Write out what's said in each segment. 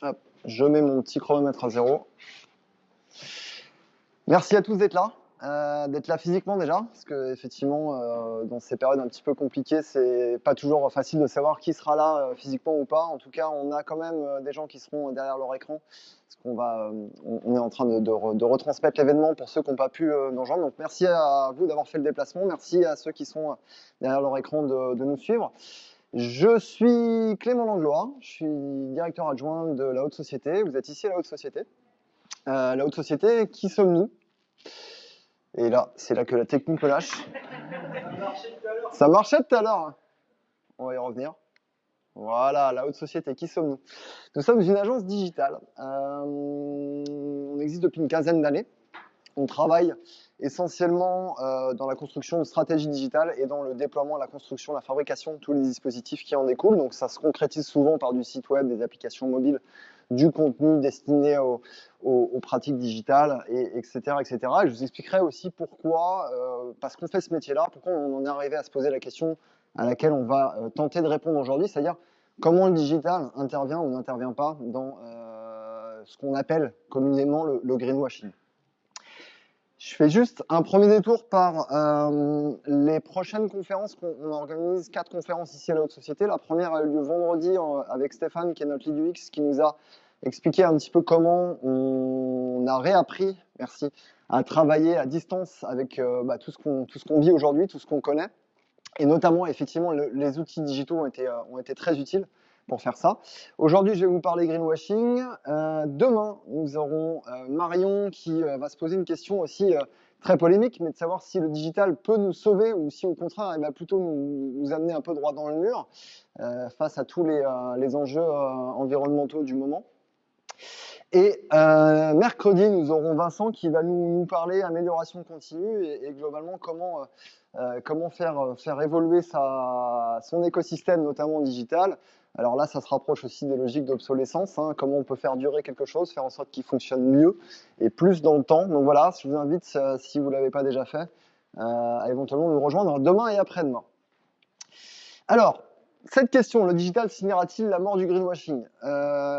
Hop, je mets mon petit chronomètre à 0. Merci à tous d'être là physiquement déjà, parce que effectivement, dans ces périodes un petit peu compliquées, c'est pas toujours facile de savoir qui sera là physiquement ou pas. En tout cas, on a quand même des gens qui seront derrière leur écran, parce on est en train de retransmettre l'événement pour ceux qui n'ont pas pu nous rejoindre. Donc merci à vous d'avoir fait le déplacement, merci à ceux qui sont derrière leur écran de nous suivre. Je suis Clément Langlois, je suis directeur adjoint de la Haute Société. Vous êtes ici à la Haute Société. La Haute Société, qui sommes-nous? Et là, c'est là que la technique me lâche. Ça marchait tout à l'heure. On va y revenir. Voilà, la Haute Société, qui sommes-nous? Nous sommes une agence digitale. On existe depuis une quinzaine d'années. On travaille essentiellement dans la construction de stratégies digitales et dans le déploiement, la construction, la fabrication de tous les dispositifs qui en découlent. Donc ça se concrétise souvent par du site web, des applications mobiles, du contenu destiné aux pratiques digitales, etc., etc. Et je vous expliquerai aussi pourquoi, parce qu'on fait ce métier-là, pourquoi on en est arrivé à se poser la question à laquelle on va tenter de répondre aujourd'hui, c'est-à-dire comment le digital intervient ou n'intervient pas dans ce qu'on appelle communément le greenwashing. Je fais juste un premier détour par les prochaines conférences. On organise 4 conférences ici à la Haute Société. La première a eu lieu vendredi avec Stéphane, qui est notre lead UX, qui nous a expliqué un petit peu comment on a réappris, merci, à travailler à distance avec tout ce qu'on vit aujourd'hui, tout ce qu'on connaît. Et notamment, effectivement, les outils digitaux ont été très utiles pour faire ça. Aujourd'hui, je vais vous parler greenwashing. Demain, nous aurons Marion qui va se poser une question aussi très polémique, mais de savoir si le digital peut nous sauver ou si au contraire, elle va plutôt nous amener un peu droit dans le mur face à tous les enjeux environnementaux du moment. Et mercredi, nous aurons Vincent qui va nous parler amélioration continue et globalement comment faire évoluer son écosystème, notamment digital. Alors là, ça se rapproche aussi des logiques d'obsolescence, hein, comment on peut faire durer quelque chose, faire en sorte qu'il fonctionne mieux et plus dans le temps. Donc voilà, je vous invite, si vous ne l'avez pas déjà fait, à éventuellement nous rejoindre demain et après-demain. Alors, cette question, le digital signera-t-il la mort du greenwashing?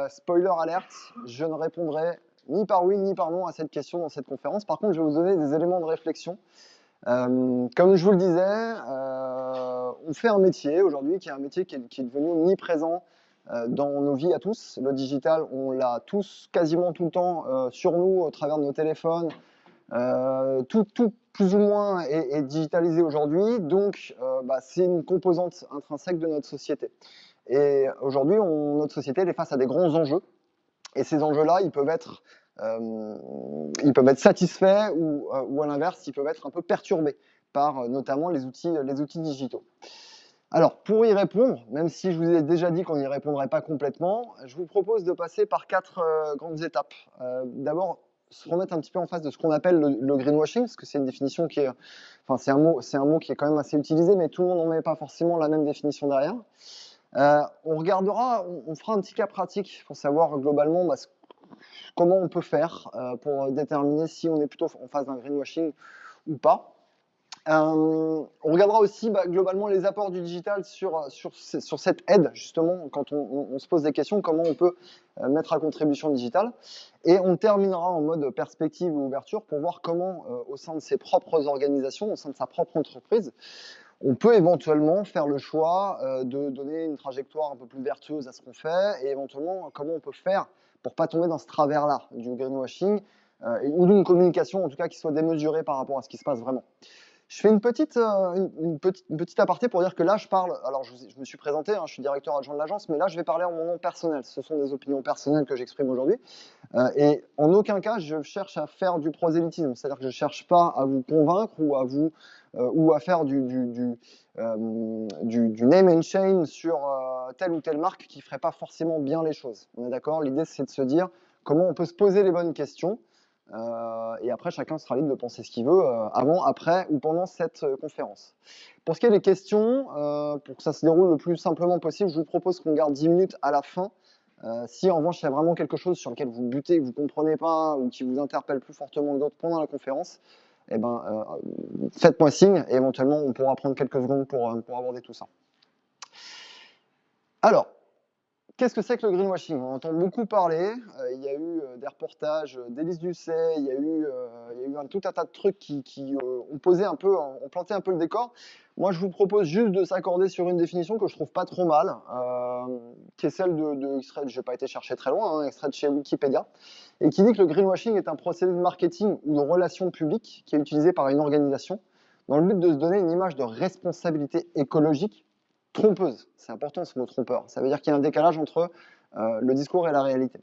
Spoiler alerte, je ne répondrai ni par oui ni par non à cette question dans cette conférence. Par contre, je vais vous donner des éléments de réflexion. Comme je vous le disais, on fait un métier aujourd'hui qui est un métier qui est devenu omniprésent dans nos vies à tous. Le digital, on l'a tous quasiment tout le temps sur nous au travers de nos téléphones. Tout plus ou moins est digitalisé aujourd'hui, donc c'est une composante intrinsèque de notre société. Et aujourd'hui, notre société elle est face à des grands enjeux, et ces enjeux-là, ils peuvent être satisfaits ou à l'inverse, ils peuvent être un peu perturbés par notamment les outils digitaux. Alors, pour y répondre, même si je vous ai déjà dit qu'on n'y répondrait pas complètement, je vous propose de passer par 4 grandes étapes. D'abord, se remettre un petit peu en face de ce qu'on appelle le greenwashing, parce que c'est une définition qui est, enfin c'est un mot qui est quand même assez utilisé, mais tout le monde n'en met pas forcément la même définition derrière. On fera un petit cas pratique pour savoir globalement comment on peut faire pour déterminer si on est plutôt en face d'un greenwashing ou pas. On regardera aussi globalement les apports du digital sur cette aide, justement, quand on se pose des questions, comment on peut mettre à contribution le digital. Et on terminera en mode perspective ou ouverture pour voir comment, au sein de ses propres organisations, au sein de sa propre entreprise, on peut éventuellement faire le choix de donner une trajectoire un peu plus vertueuse à ce qu'on fait et éventuellement comment on peut faire pour ne pas tomber dans ce travers-là du greenwashing ou d'une communication en tout cas qui soit démesurée par rapport à ce qui se passe vraiment. Je fais une petite aparté pour dire que là, je parle, alors je me suis présenté, hein, je suis directeur adjoint de l'agence, mais là, je vais parler en mon nom personnel. Ce sont des opinions personnelles que j'exprime aujourd'hui. Et en aucun cas, je cherche à faire du prosélytisme. C'est-à-dire que je ne cherche pas à vous convaincre ou à faire du name and shame sur telle ou telle marque qui ne ferait pas forcément bien les choses. On est d'accord? L'idée, c'est de se dire comment on peut se poser les bonnes questions. Et après, chacun sera libre de penser ce qu'il veut avant, après ou pendant cette conférence. Pour ce qui est des questions, pour que ça se déroule le plus simplement possible, je vous propose qu'on garde 10 minutes à la fin. Si en revanche il y a vraiment quelque chose sur lequel vous butez, que vous ne comprenez pas ou qui vous interpelle plus fortement que d'autres pendant la conférence, eh faites-moi signe et éventuellement on pourra prendre quelques secondes pour aborder tout ça. Alors, Qu'est-ce que c'est que le greenwashing? On entend beaucoup parler. Il y a eu des reportages d'Élise Lucet, il y a eu tout un tas de trucs qui ont posé un peu, ont planté un peu le décor. Moi, je vous propose juste de s'accorder sur une définition que je trouve pas trop mal, qui est celle extrait, je n'ai pas été chercher très loin, hein, extrait de chez Wikipédia, et qui dit que le greenwashing est un procédé de marketing ou de relations publiques qui est utilisé par une organisation dans le but de se donner une image de responsabilité écologique trompeuse. C'est important ce mot trompeur. Ça veut dire qu'il y a un décalage entre le discours et la réalité.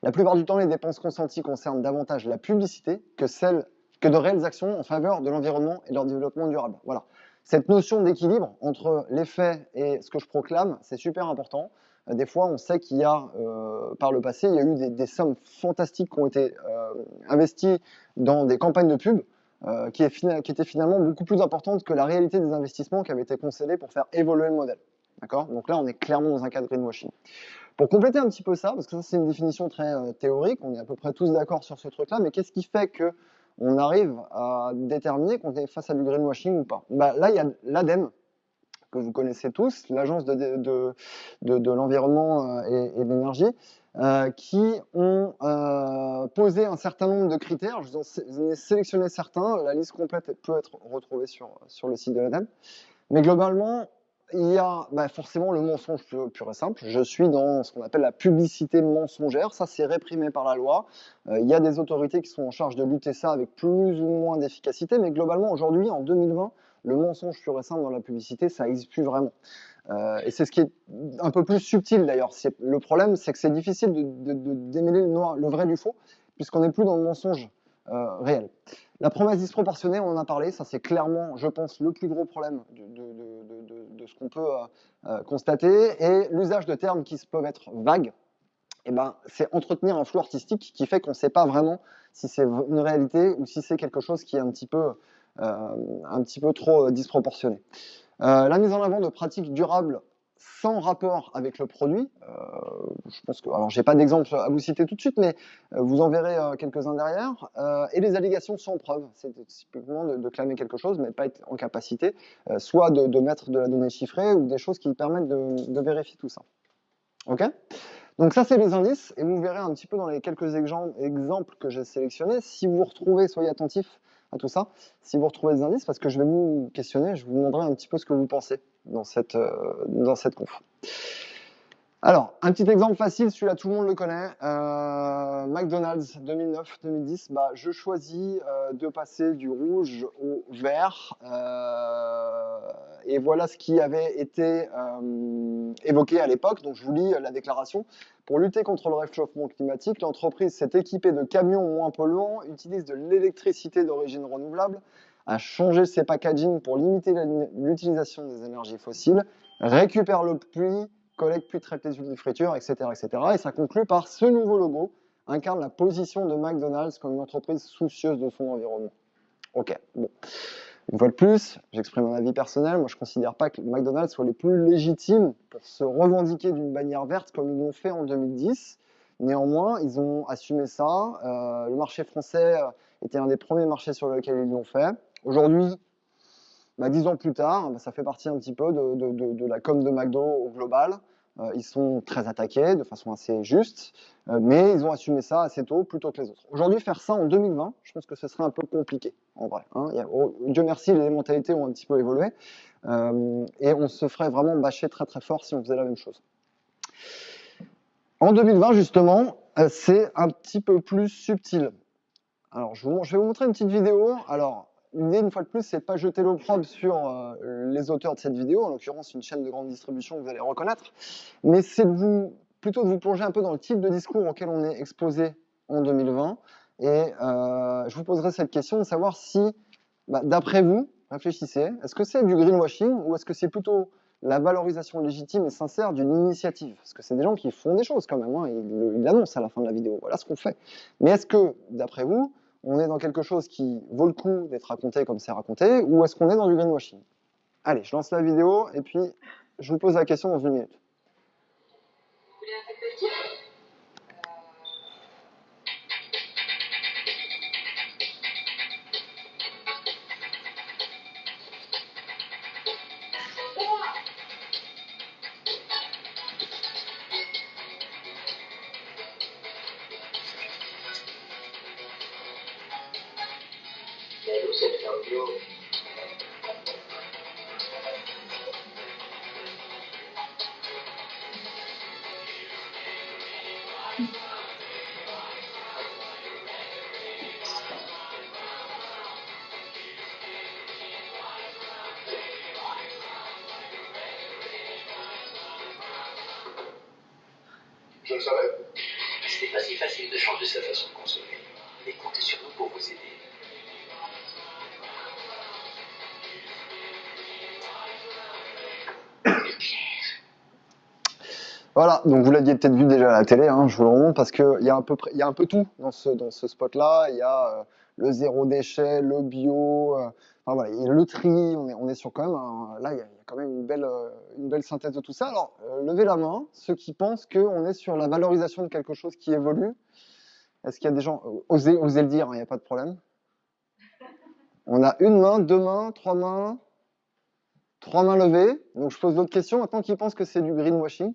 La plupart du temps, les dépenses consenties concernent davantage la publicité que de réelles actions en faveur de l'environnement et de leur développement durable. Voilà. Cette notion d'équilibre entre les faits et ce que je proclame, c'est super important. Des fois, on sait qu'il y a, par le passé, il y a eu des sommes fantastiques qui ont été investies dans des campagnes de pub qui étaient finalement beaucoup plus importantes que la réalité des investissements qui avaient été concédés pour faire évoluer le modèle. D'accord? Donc là, on est clairement dans un cas de greenwashing. Pour compléter un petit peu ça, parce que ça c'est une définition très théorique, on est à peu près tous d'accord sur ce truc-là, mais qu'est-ce qui fait que on arrive à déterminer qu'on est face à du greenwashing ou pas? Là, il y a l'ADEME, que vous connaissez tous, l'Agence de l'environnement et de l'énergie, qui ont posé un certain nombre de critères. Je vous en ai sélectionné certains. La liste complète peut être retrouvée sur le site de l'ADEME. Mais globalement, il y a forcément le mensonge pur et simple. Je suis dans ce qu'on appelle la publicité mensongère. Ça, c'est réprimé par la loi. Il y a des autorités qui sont en charge de lutter ça avec plus ou moins d'efficacité. Mais globalement, aujourd'hui, en 2020, le mensonge pur et simple dans la publicité, ça n'existe plus vraiment. Et c'est ce qui est un peu plus subtil d'ailleurs. Le problème, c'est que c'est difficile de démêler le vrai du faux, puisqu'on n'est plus dans le mensonge réel. La promesse disproportionnée, on en a parlé, ça c'est clairement, je pense, le plus gros problème de ce qu'on peut constater. Et l'usage de termes qui peuvent être vagues, c'est entretenir un flou artistique qui fait qu'on ne sait pas vraiment si c'est une réalité ou si c'est quelque chose qui est un petit peu trop disproportionné. La mise en avant de pratiques durables sans rapport avec le produit, je pense que, alors j'ai pas d'exemple à vous citer tout de suite, mais vous en verrez quelques-uns derrière, et les allégations sans preuve, c'est typiquement de clamer quelque chose, mais pas être en capacité, soit de mettre de la donnée chiffrée ou des choses qui permettent de vérifier tout ça. Ok ? Donc ça, c'est les indices, et vous verrez un petit peu dans les quelques exemples que j'ai sélectionnés. Si vous retrouvez, soyez attentifs à tout ça, si vous retrouvez des indices, parce que je vais vous questionner, je vous demanderai un petit peu ce que vous pensez dans cette conf. Alors, un petit exemple facile, celui-là tout le monde le connaît, McDonald's 2009-2010, je choisis de passer du rouge au vert, et voilà ce qui avait été évoqué à l'époque, donc je vous lis la déclaration. Pour lutter contre le réchauffement climatique, l'entreprise s'est équipée de camions moins polluants, utilise de l'électricité d'origine renouvelable, a changé ses packaging pour limiter l'utilisation des énergies fossiles, récupère le pluie, collecte puis traite les huiles de friture, etc., etc. Et ça conclut par ce nouveau logo incarne la position de McDonald's comme une entreprise soucieuse de son environnement. Ok, bon. Une fois de plus, j'exprime un avis personnel. Moi, je ne considère pas que McDonald's soit les plus légitimes pour se revendiquer d'une bannière verte comme ils l'ont fait en 2010. Néanmoins, ils ont assumé ça. Le marché français était un des premiers marchés sur lesquels ils l'ont fait. Aujourd'hui, 10 ans plus tard, ça fait partie un petit peu de la com de McDo au global. Ils sont très attaqués de façon assez juste, mais ils ont assumé ça assez tôt, plutôt que les autres. Aujourd'hui, faire ça en 2020, je pense que ce serait un peu compliqué, en vrai. Dieu merci, les mentalités ont un petit peu évolué, et on se ferait vraiment bâcher très très fort si on faisait la même chose. En 2020, justement, c'est un petit peu plus subtil. Alors, je vais vous montrer une petite vidéo. Alors, l'idée, une fois de plus, c'est de pas jeter l'opprobre sur les auteurs de cette vidéo, en l'occurrence une chaîne de grande distribution que vous allez reconnaître, mais c'est plutôt de vous plonger un peu dans le type de discours auquel on est exposé en 2020. Et je vous poserai cette question de savoir si, d'après vous, réfléchissez, est-ce que c'est du greenwashing ou est-ce que c'est plutôt la valorisation légitime et sincère d'une initiative? Parce que c'est des gens qui font des choses quand même, hein, ils l'annoncent à la fin de la vidéo, voilà ce qu'on fait. Mais est-ce que, d'après vous, on est dans quelque chose qui vaut le coup d'être raconté comme c'est raconté, ou est-ce qu'on est dans du greenwashing? Allez, je lance la vidéo, et puis je vous pose la question dans une minute. Je le savais. Ce n'est pas si facile de changer sa façon de consommer. Mais comptez sur nous pour vous aider. Voilà, donc vous l'aviez peut-être vu déjà à la télé, hein, je vous le remonte parce qu'il y a il y a un peu tout dans ce spot-là. Il y a le zéro déchet, le bio, enfin voilà, il y a le tri. On est sur quand même là, il y a quand même une belle synthèse de tout ça. Alors, levez la main, ceux qui pensent qu'on est sur la valorisation de quelque chose qui évolue. Est-ce qu'il y a des gens, osez le dire, hein, il n'y a pas de problème. On a une main, deux mains, trois mains levées. Donc je pose d'autres questions. Maintenant, qui pense que c'est du greenwashing?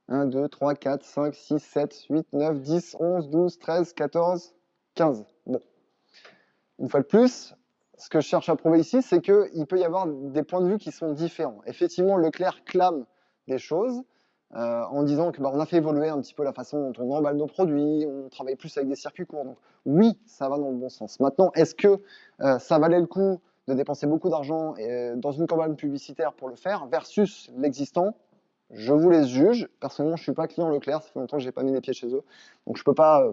1, 2, 3, 4, 5, 6, 7, 8, 9, 10, 11, 12, 13, 14, 15. Bon. Une fois de plus, ce que je cherche à prouver ici, c'est qu'il peut y avoir des points de vue qui sont différents. Effectivement, Leclerc clame des choses en disant que on a fait évoluer un petit peu la façon dont on emballe nos produits, on travaille plus avec des circuits courts. Donc oui, ça va dans le bon sens. Maintenant, est-ce que ça valait le coup de dépenser beaucoup d'argent dans une campagne publicitaire pour le faire versus l'existant? Je vous les juge. Personnellement, je suis pas client Leclerc. Ça fait longtemps que j'ai pas mis les pieds chez eux. Donc, je peux pas.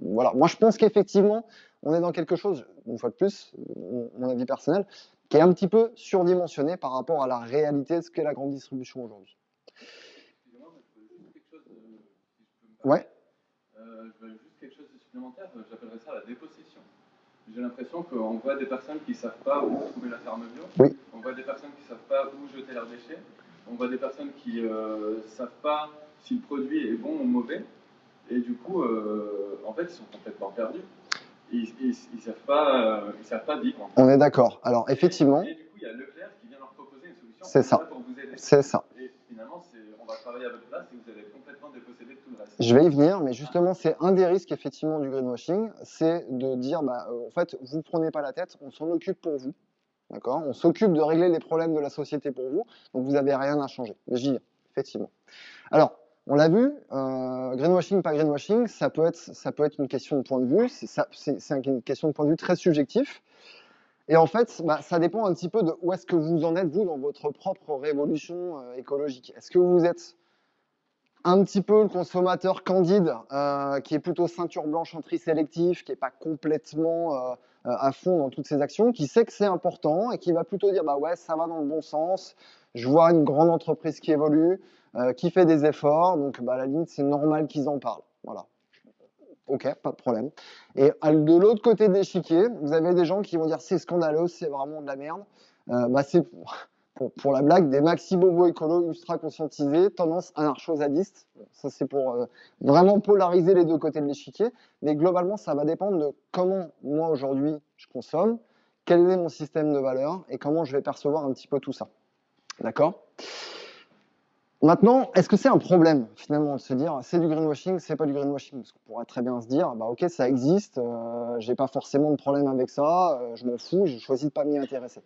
Voilà. Moi, je pense qu'effectivement, on est dans quelque chose, une fois de plus, mon avis personnel, qui est un petit peu surdimensionné par rapport à la réalité de ce qu'est la grande distribution aujourd'hui. Excusez-moi, mais je veux juste quelque chose, si je peux me permettre. Ouais. Je veux juste quelque chose de supplémentaire. J'appellerais ça la dépossession. J'ai l'impression qu'on voit des personnes qui ne savent pas où trouver la ferme bio. Oui. On voit des personnes qui ne savent pas où jeter leurs déchets. On voit des personnes qui ne savent pas si le produit est bon ou mauvais. Et du coup, en fait, ils sont complètement perdus. Ils ne savent pas vivre. On est d'accord. Alors, effectivement. Et du coup, il y a Leclerc qui vient leur proposer une solution. C'est ça. Pour vous aider. C'est ça. Et finalement, on va travailler à votre place et vous allez être complètement dépossédé de tout le reste. Je vais y venir, mais justement, c'est un des risques effectivement du greenwashing, c'est de dire, en fait, vous prenez pas la tête, on s'en occupe pour vous. D'accord? On s'occupe de régler les problèmes de la société pour vous, donc vous n'avez rien à changer. J'y viens, effectivement. Alors, on l'a vu, greenwashing, pas greenwashing, ça peut être une question de point de vue, c'est une question de point de vue très subjectif. Et en fait, ça dépend un petit peu de où est-ce que vous en êtes, vous, dans votre propre révolution écologique. Est-ce que vous êtes un petit peu le consommateur candide, qui est plutôt ceinture blanche en tri sélectif, qui n'est pas complètement à fond dans toutes ses actions, qui sait que c'est important et qui va plutôt dire ouais, ça va dans le bon sens, je vois une grande entreprise qui évolue, qui fait des efforts, donc à la limite c'est normal qu'ils en parlent. Voilà. Ok, pas de problème. Et de l'autre côté de l'échiquier, vous avez des gens qui vont dire c'est scandaleux, c'est vraiment de la merde. C'est pour la blague, des maxi bobos écolos ultra conscientisés, tendance anarcho-zadiste. Ça, c'est pour vraiment polariser les deux côtés de l'échiquier. Mais globalement, ça va dépendre de comment, moi, aujourd'hui, je consomme, quel est mon système de valeurs et comment je vais percevoir un petit peu tout ça. D'accord ? Maintenant, est-ce que c'est un problème, finalement, de se dire c'est du greenwashing, c'est pas du greenwashing? Parce qu'on pourrait très bien se dire, ok, ça existe, j'ai pas forcément de problème avec ça, je m'en fous, je choisis de pas m'y intéresser.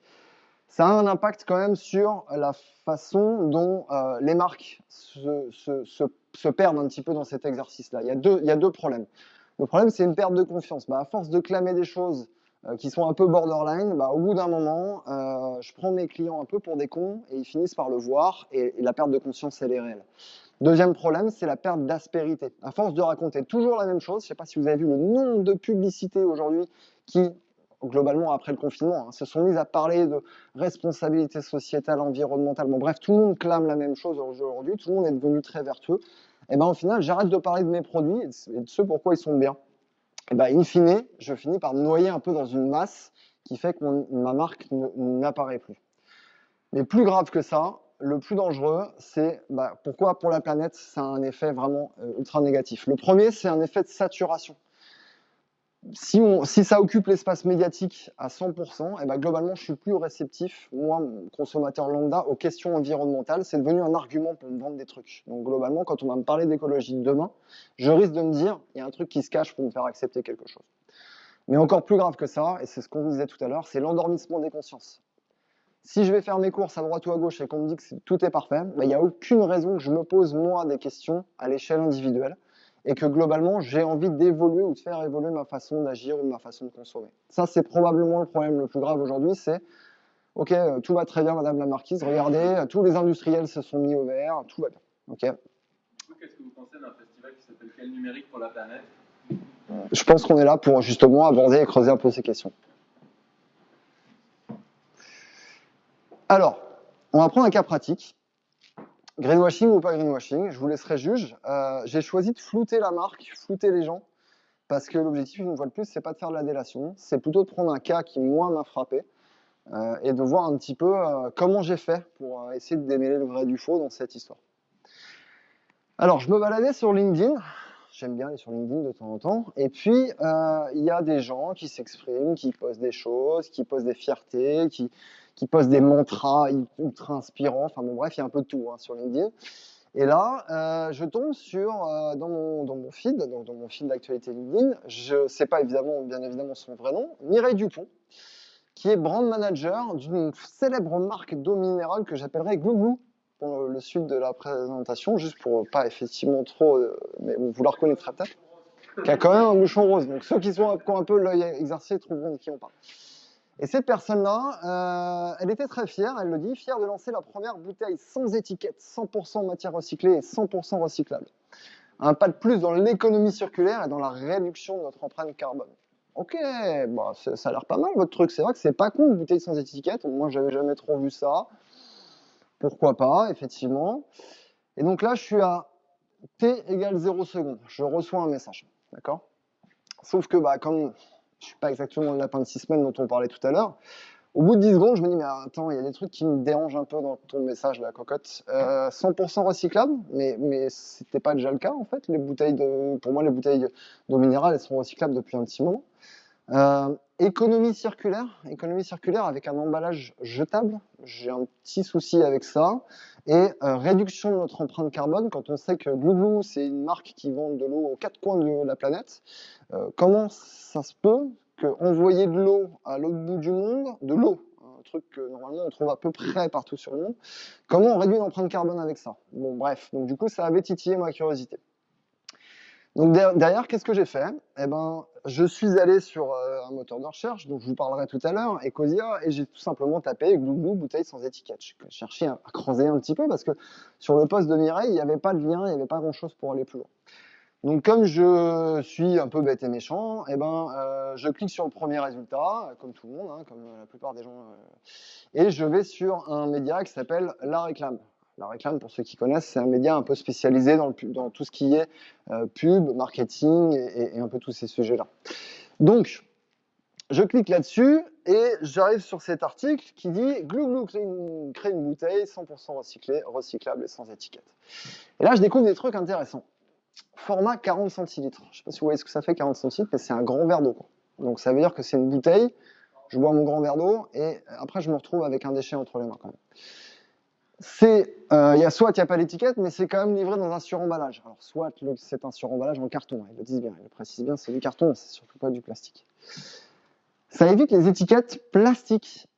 Ça a un impact quand même sur la façon dont les marques se perdent un petit peu dans cet exercice-là. Il y a deux problèmes. Le problème, c'est une perte de confiance. À force de clamer des choses qui sont un peu borderline, au bout d'un moment, je prends mes clients un peu pour des cons et ils finissent par le voir et la perte de conscience, elle est réelle. Deuxième problème, c'est la perte d'aspérité. À force de raconter toujours la même chose, je ne sais pas si vous avez vu le nombre de publicités aujourd'hui qui, globalement après le confinement, se sont mises à parler de responsabilité sociétale, environnementale. Bon, bref, tout le monde clame la même chose aujourd'hui, tout le monde est devenu très vertueux. Et au final, j'arrête de parler de mes produits et de ce pourquoi ils sont bien. Et in fine, je finis par me noyer un peu dans une masse qui fait que ma marque n'apparaît plus. Mais plus grave que ça, le plus dangereux, c'est pourquoi pour la planète, ça a un effet vraiment ultra négatif. Le premier, c'est un effet de saturation. Si ça occupe l'espace médiatique à 100%, globalement, je suis plus réceptif, moi, consommateur lambda, aux questions environnementales. C'est devenu un argument pour me vendre des trucs. Donc globalement, quand on va me parler d'écologie demain, je risque de me dire, il y a un truc qui se cache pour me faire accepter quelque chose. Mais encore plus grave que ça, et c'est ce qu'on disait tout à l'heure, c'est l'endormissement des consciences. Si je vais faire mes courses à droite ou à gauche et qu'on me dit que tout est parfait, il n'y a aucune raison que je me pose moi des questions à l'échelle individuelle et que globalement j'ai envie d'évoluer ou de faire évoluer ma façon d'agir ou ma façon de consommer. Ça, c'est probablement le problème le plus grave aujourd'hui, c'est ok, tout va très bien, Madame la Marquise, regardez, tous les industriels se sont mis au vert, tout va bien. Okay. Qu'est-ce que vous pensez d'un festival qui s'appelle Quel numérique pour la planète? Je pense qu'on est là pour justement aborder et creuser un peu ces questions. Alors, on va prendre un cas pratique. Greenwashing ou pas greenwashing, je vous laisserai juge. J'ai choisi de flouter la marque, flouter les gens, parce que l'objectif, une fois de plus, c'est pas de faire de la délation, c'est plutôt de prendre un cas qui, moi, m'a frappé, et de voir un petit peu comment j'ai fait pour essayer de démêler le vrai du faux dans cette histoire. Alors, je me baladais sur LinkedIn, j'aime bien aller sur LinkedIn de temps en temps, et puis il y a des gens qui s'expriment, qui postent des choses, qui postent des fiertés, qui postent des mantras ultra inspirants, enfin bon bref, il y a un peu de tout sur LinkedIn. Et là, je tombe sur, dans mon feed, donc dans mon feed d'actualité LinkedIn, je ne sais pas bien évidemment son vrai nom, Mireille Dupont, qui est brand manager d'une célèbre marque d'eau minérale que j'appellerais Glouglou, pour le suite de la présentation, juste pour pas effectivement trop, mais vous la reconnaîtrez peut-être, qui a quand même un bouchon rose. Donc ceux qui ont un peu l'œil exercé trouveront de qui on parle. Et cette personne-là, elle était très fière, elle le dit, fière de lancer la première bouteille sans étiquette, 100% matière recyclée et 100% recyclable. Un pas de plus dans l'économie circulaire et dans la réduction de notre empreinte carbone. Ok, bah, ça a l'air pas mal votre truc, c'est vrai que c'est pas con une bouteille sans étiquette, moi j'avais jamais trop vu ça. Pourquoi pas, effectivement. Et donc là, je suis à t égale 0 secondes. Je reçois un message, d'accord? Sauf que, comme je suis pas exactement le lapin de 6 semaines dont on parlait tout à l'heure, au bout de 10 secondes, je me dis, mais attends, il y a des trucs qui me dérangent un peu dans ton message, la cocotte. 100% recyclable, mais c'était pas déjà le cas, en fait. Pour moi, les bouteilles d'eau minérale, elles sont recyclables depuis un petit moment. Économie circulaire avec un emballage jetable, j'ai un petit souci avec ça. Et réduction de notre empreinte carbone, quand on sait que Glouglou, c'est une marque qui vend de l'eau aux 4 coins de la planète, comment ça se peut qu'envoyer de l'eau à l'autre bout du monde, de l'eau, un truc que normalement on trouve à peu près partout sur le monde, comment on réduit l'empreinte carbone avec ça? Bon bref, donc du coup ça avait titillé ma curiosité. Donc derrière, qu'est-ce que j'ai fait? Je suis allé sur un moteur de recherche, dont je vous parlerai tout à l'heure, Ecosia, et j'ai tout simplement tapé Glouglou bouteille sans étiquette. Je cherchais à creuser un petit peu parce que sur le poste de Mireille, il n'y avait pas de lien, il n'y avait pas grand-chose pour aller plus loin. Donc comme je suis un peu bête et méchant, je clique sur le premier résultat, comme tout le monde, comme la plupart des gens, et je vais sur un média qui s'appelle La Réclame. La Réclame, pour ceux qui connaissent, c'est un média un peu spécialisé dans tout ce qui est pub, marketing et un peu tous ces sujets-là. Donc, je clique là-dessus et j'arrive sur cet article qui dit « Glouglou crée une bouteille 100% recyclée, recyclable et sans étiquette ». Et là, je découvre des trucs intéressants. Format 40 centilitres. Je ne sais pas si vous voyez ce que ça fait 40 centilitres, mais c'est un grand verre d'eau. Donc ça veut dire que c'est une bouteille, je bois mon grand verre d'eau et après je me retrouve avec un déchet entre les mains quand même. Soit il n'y a pas l'étiquette, mais c'est quand même livré dans un suremballage. Alors soit c'est un suremballage en carton, ils le disent bien, ils le précisent bien, c'est du carton, c'est surtout pas du plastique. Ça évite les étiquettes plastiques.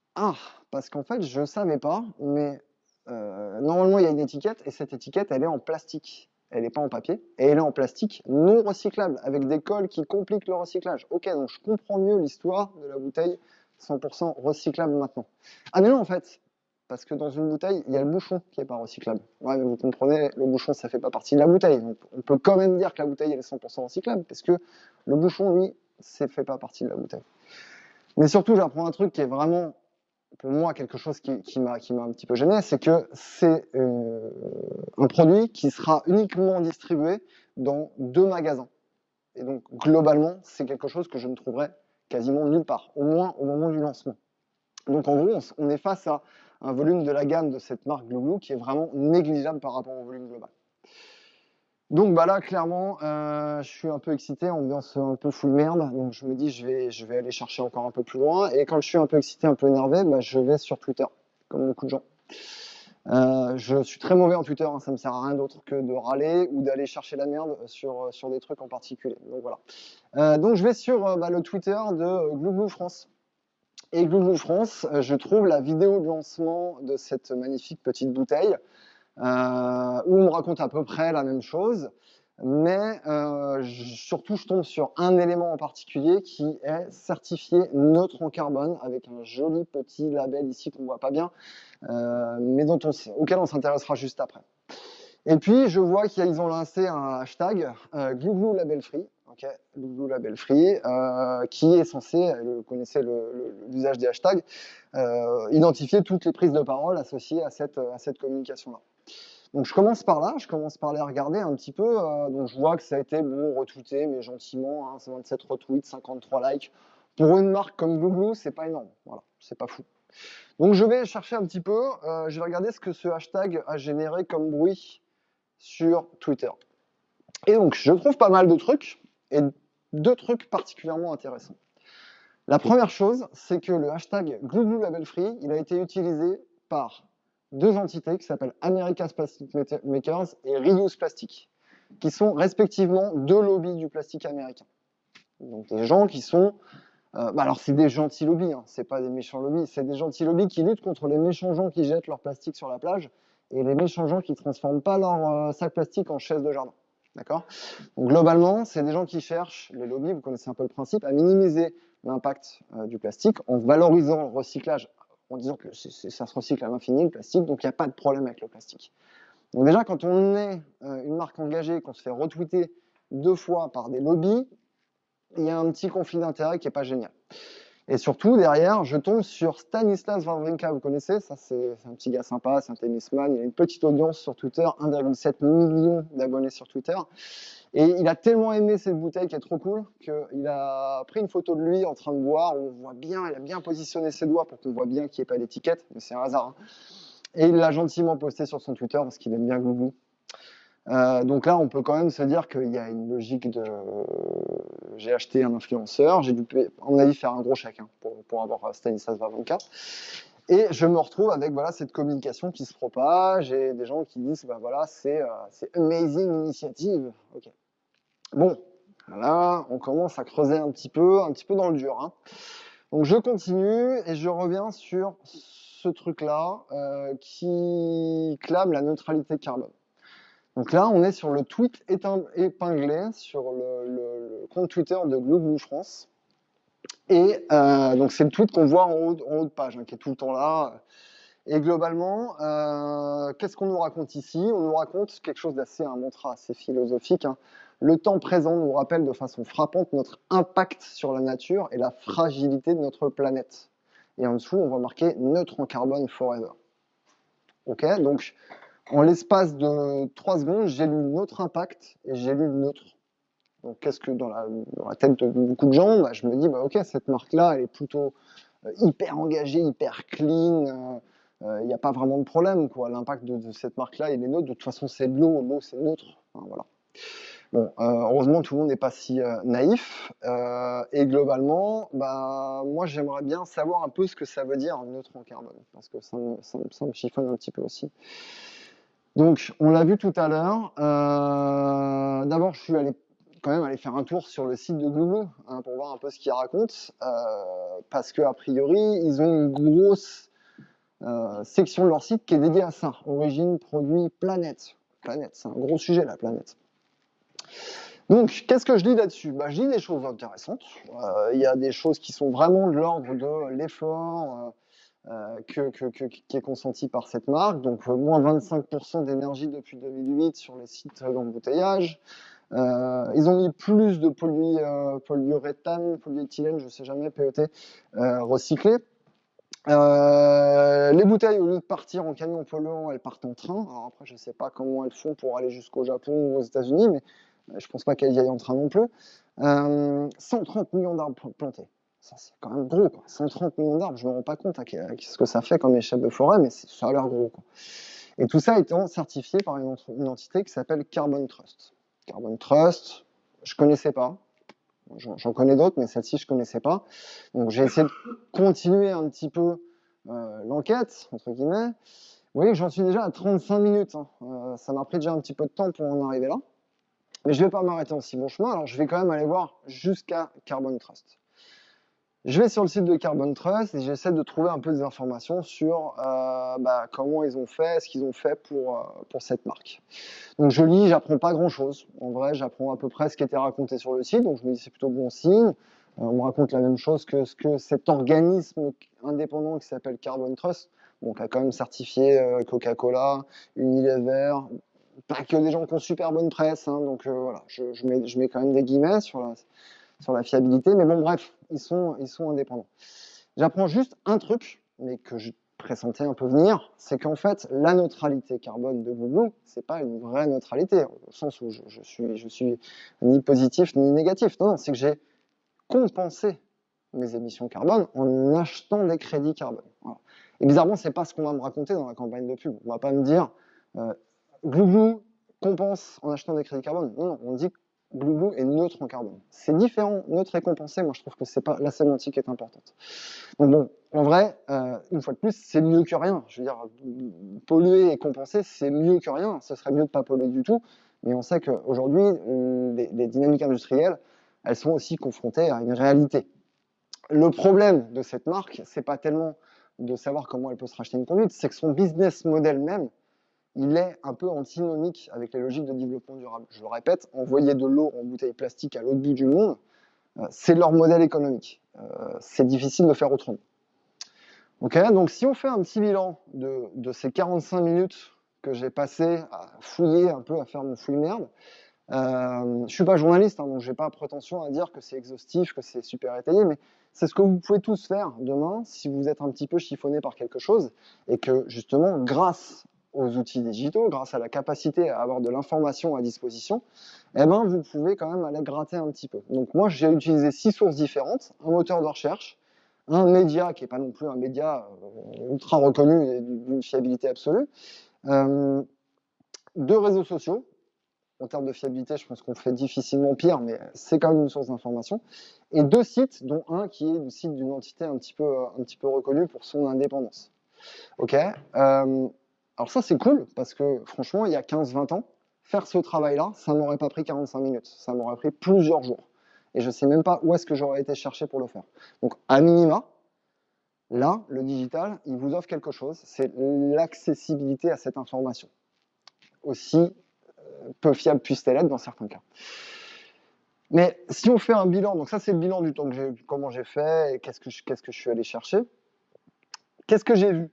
Parce qu'en fait je ne savais pas, mais normalement il y a une étiquette et cette étiquette elle est en plastique. Elle n'est pas en papier, et elle est en plastique non recyclable, avec des cols qui compliquent le recyclage. Ok, donc je comprends mieux l'histoire de la bouteille 100% recyclable maintenant. Ah mais non en fait, parce que dans une bouteille, il y a le bouchon qui n'est pas recyclable. Ouais, mais vous comprenez, le bouchon, ça ne fait pas partie de la bouteille. Donc on peut quand même dire que la bouteille, elle est 100% recyclable, parce que le bouchon, lui, ça ne fait pas partie de la bouteille. Mais surtout, j'apprends un truc qui est vraiment, pour moi, quelque chose qui m'a un petit peu gêné, c'est que c'est un produit qui sera uniquement distribué dans 2 magasins. Et donc, globalement, c'est quelque chose que je ne trouverai quasiment nulle part, au moins au moment du lancement. Donc, en gros, on est face à un volume de la gamme de cette marque Glouglou qui est vraiment négligeable par rapport au volume global. Donc là, clairement, je suis un peu excité, ambiance un peu full merde, donc je me dis je vais aller chercher encore un peu plus loin, et quand je suis un peu excité, un peu énervé, je vais sur Twitter, comme beaucoup de gens. Je suis très mauvais en Twitter, ça me sert à rien d'autre que de râler ou d'aller chercher la merde sur des trucs en particulier. Donc voilà. Donc je vais sur le Twitter de Glouglou France. Et Glouglou France, je trouve la vidéo de lancement de cette magnifique petite bouteille où on me raconte à peu près la même chose, mais surtout je tombe sur un élément en particulier qui est certifié neutre en carbone avec un joli petit label ici qu'on voit pas bien, mais auquel on s'intéressera juste après. Et puis je vois qu'ils ont lancé un hashtag Glouglou Label Free. Okay, Glouglou Label Free, qui est censé, vous connaissez l'usage des hashtags, identifier toutes les prises de parole associées à cette communication-là. Donc je commence par là, je commence par les regarder un petit peu. Donc je vois que ça a été retweeté, mais gentiment, hein, 27 retweets, 53 likes. Pour une marque comme Glouglou, c'est pas énorme. Voilà, c'est pas fou. Donc je vais chercher un petit peu, je vais regarder ce que ce hashtag a généré comme bruit sur Twitter. Et donc je trouve pas mal de trucs, et 2 trucs particulièrement intéressants. La première chose, c'est que le hashtag Glouglou Label Free, il a été utilisé par 2 entités qui s'appellent America's Plastic Makers et Reuse Plastic, qui sont respectivement 2 lobbies du plastique américain. Donc des gens qui sont... alors c'est des gentils lobbies, hein, c'est pas des méchants lobbies, c'est des gentils lobbies qui luttent contre les méchants gens qui jettent leur plastique sur la plage et les méchants gens qui ne transforment pas leur sac plastique en chaise de jardin. D'accord ? Donc globalement, c'est des gens qui cherchent, les lobbies, vous connaissez un peu le principe, à minimiser l'impact du plastique en valorisant le recyclage, en disant que ça se recycle à l'infini le plastique, donc il n'y a pas de problème avec le plastique. Donc déjà, quand on est une marque engagée, qu'on se fait retweeter 2 fois par des lobbies, il y a un petit conflit d'intérêts qui n'est pas génial. Et surtout, derrière, je tombe sur Stanislas Wawrinka, vous connaissez, ça c'est un petit gars sympa, c'est un tennisman, il a une petite audience sur Twitter, 1,7 million d'abonnés sur Twitter. Et il a tellement aimé cette bouteille qui est trop cool qu'il a pris une photo de lui en train de boire. On voit bien, il a bien positionné ses doigts pour qu'on voit bien qu'il n'y ait pas d'étiquette, mais c'est un hasard. Hein. Et il l'a gentiment posté sur son Twitter parce qu'il aime bien Glouglou. Donc là, on peut quand même se dire qu'il y a une logique de. J'ai acheté un influenceur, j'ai dû, à mon avis, faire un gros chèque pour avoir Stanislas Wawrinka. Et je me retrouve avec cette communication qui se propage et des gens qui disent c'est amazing initiative. Okay. Bon, là, on commence à creuser un petit peu dans le dur. Hein. Donc je continue et je reviens sur ce truc-là qui clame la neutralité carbone. Donc là, on est sur le tweet épinglé sur le compte Twitter de Glouglou France. Et donc c'est le tweet qu'on voit en haut de page, hein, qui est tout le temps là. Et globalement, qu'est-ce qu'on nous raconte ici ? On nous raconte quelque chose un mantra assez philosophique. Hein. Le temps présent nous rappelle de façon frappante notre impact sur la nature et la fragilité de notre planète. Et en dessous, on va marquer neutre en carbone forever. Ok, donc en l'espace de 3 secondes, j'ai lu notre impact et j'ai lu neutre. Donc qu'est-ce que dans la tête de beaucoup de gens, je me dis, ok, cette marque-là, elle est plutôt hyper engagée, hyper clean, il n'y a pas vraiment de problème, quoi. L'impact de cette marque-là, il est neutre. De toute façon, c'est de l'eau c'est neutre. Enfin, voilà. Bon, heureusement, tout le monde n'est pas si naïf. Et globalement, moi, j'aimerais bien savoir un peu ce que ça veut dire neutre en carbone, parce que ça me chiffonne un petit peu aussi. Donc, on l'a vu tout à l'heure. D'abord, je suis quand même allé faire un tour sur le site de Glouglou pour voir un peu ce qu'ils racontent, parce qu'a priori, ils ont une grosse section de leur site qui est dédiée à ça. Origine, produit, planète. Planète, c'est un gros sujet, la planète. Donc, qu'est-ce que je lis là-dessus ? Je lis des choses intéressantes. Il y a des choses qui sont vraiment de l'ordre de l'effort qui est consenti par cette marque. Donc, moins 25% d'énergie depuis 2008 sur les sites d'embouteillage. Ils ont mis plus de polyuréthane, polyéthylène, je ne sais jamais, PET, recyclés. Les bouteilles, au lieu de partir en camion polluant, elles partent en train. Alors après, je ne sais pas comment elles font pour aller jusqu'au Japon ou aux États-Unis, mais je ne pense pas qu'elles y aillent en train non plus. 130 millions d'arbres plantés. Ça, c'est quand même gros, quoi. 130 millions d'arbres, je ne me rends pas compte à ce que ça fait comme échelle de forêt, mais ça a l'air gros, quoi. Et tout ça étant certifié par une entité qui s'appelle Carbon Trust. Carbon Trust, je ne connaissais pas. J'en connais d'autres, mais celle-ci, je ne connaissais pas. Donc, j'ai essayé de continuer un petit peu l'enquête, entre guillemets. Vous voyez que j'en suis déjà à 35 minutes. Hein. Ça m'a pris déjà un petit peu de temps pour en arriver là. Mais je ne vais pas m'arrêter en si bon chemin. Alors, je vais quand même aller voir jusqu'à Carbon Trust. Je vais sur le site de Carbon Trust et j'essaie de trouver un peu des informations sur comment ils ont fait, ce qu'ils ont fait pour cette marque. Donc je lis, j'apprends pas grand-chose. En vrai, j'apprends à peu près ce qui était raconté sur le site, donc je me dis c'est plutôt bon signe. On me raconte la même chose que ce que cet organisme indépendant qui s'appelle Carbon Trust, donc a quand même certifié Coca-Cola, Unilever, pas que des gens qui ont super bonne presse, hein, donc voilà, je mets quand même des guillemets sur la fiabilité, mais bon bref, ils sont indépendants. J'apprends juste un truc, mais que je pressentais un peu venir, c'est qu'en fait, la neutralité carbone de Google, c'est pas une vraie neutralité, au sens où je suis ni positif ni négatif. Non, c'est que j'ai compensé mes émissions carbone en achetant des crédits carbone. Voilà. Et bizarrement, c'est pas ce qu'on va me raconter dans la campagne de pub. On va pas me dire Google compense en achetant des crédits carbone. Non, non, on dit Google est neutre en carbone. C'est différent, neutre et compensé. Moi, je trouve que c'est pas la sémantique est importante. Donc bon, en vrai, une fois de plus, c'est mieux que rien. Je veux dire, polluer et compenser, c'est mieux que rien. Ce serait mieux de ne pas polluer du tout. Mais on sait qu'aujourd'hui, les dynamiques industrielles, elles sont aussi confrontées à une réalité. Le problème de cette marque, c'est pas tellement de savoir comment elle peut se racheter une conduite, c'est que son business model même, il est un peu antinomique avec les logiques de développement durable. Je le répète, envoyer de l'eau en bouteille plastique à l'autre bout du monde, c'est leur modèle économique. C'est difficile de faire autrement. Ok, donc si on fait un petit bilan de ces 45 minutes que j'ai passé à fouiller un peu, à faire mon fouille-merde, je ne suis pas journaliste, hein, donc je n'ai pas prétention à dire que c'est exhaustif, que c'est super étayé, mais c'est ce que vous pouvez tous faire demain si vous êtes un petit peu chiffonné par quelque chose et que justement, grâce aux outils digitaux, grâce à la capacité à avoir de l'information à disposition, eh ben, vous pouvez quand même aller gratter un petit peu. Donc moi, j'ai utilisé 6 sources différentes, un moteur de recherche, un média qui n'est pas non plus un média ultra reconnu et d'une fiabilité absolue, 2 réseaux sociaux. En termes de fiabilité, je pense qu'on fait difficilement pire, mais c'est quand même une source d'information. Et 2 sites, dont un qui est le site d'une entité un petit peu reconnue pour son indépendance. Ok. Alors ça, c'est cool, parce que franchement, il y a 15-20 ans, faire ce travail-là, ça ne m'aurait pas pris 45 minutes. Ça m'aurait pris plusieurs jours. Et je ne sais même pas où est-ce que j'aurais été chercher pour le faire. Donc, à minima, là, le digital, il vous offre quelque chose, c'est l'accessibilité à cette information. Aussi peu fiable puisse-t-elle être dans certains cas. Mais si on fait un bilan, donc ça c'est le bilan du temps comment j'ai fait et qu'est-ce que je suis allé chercher. Qu'est-ce que j'ai vu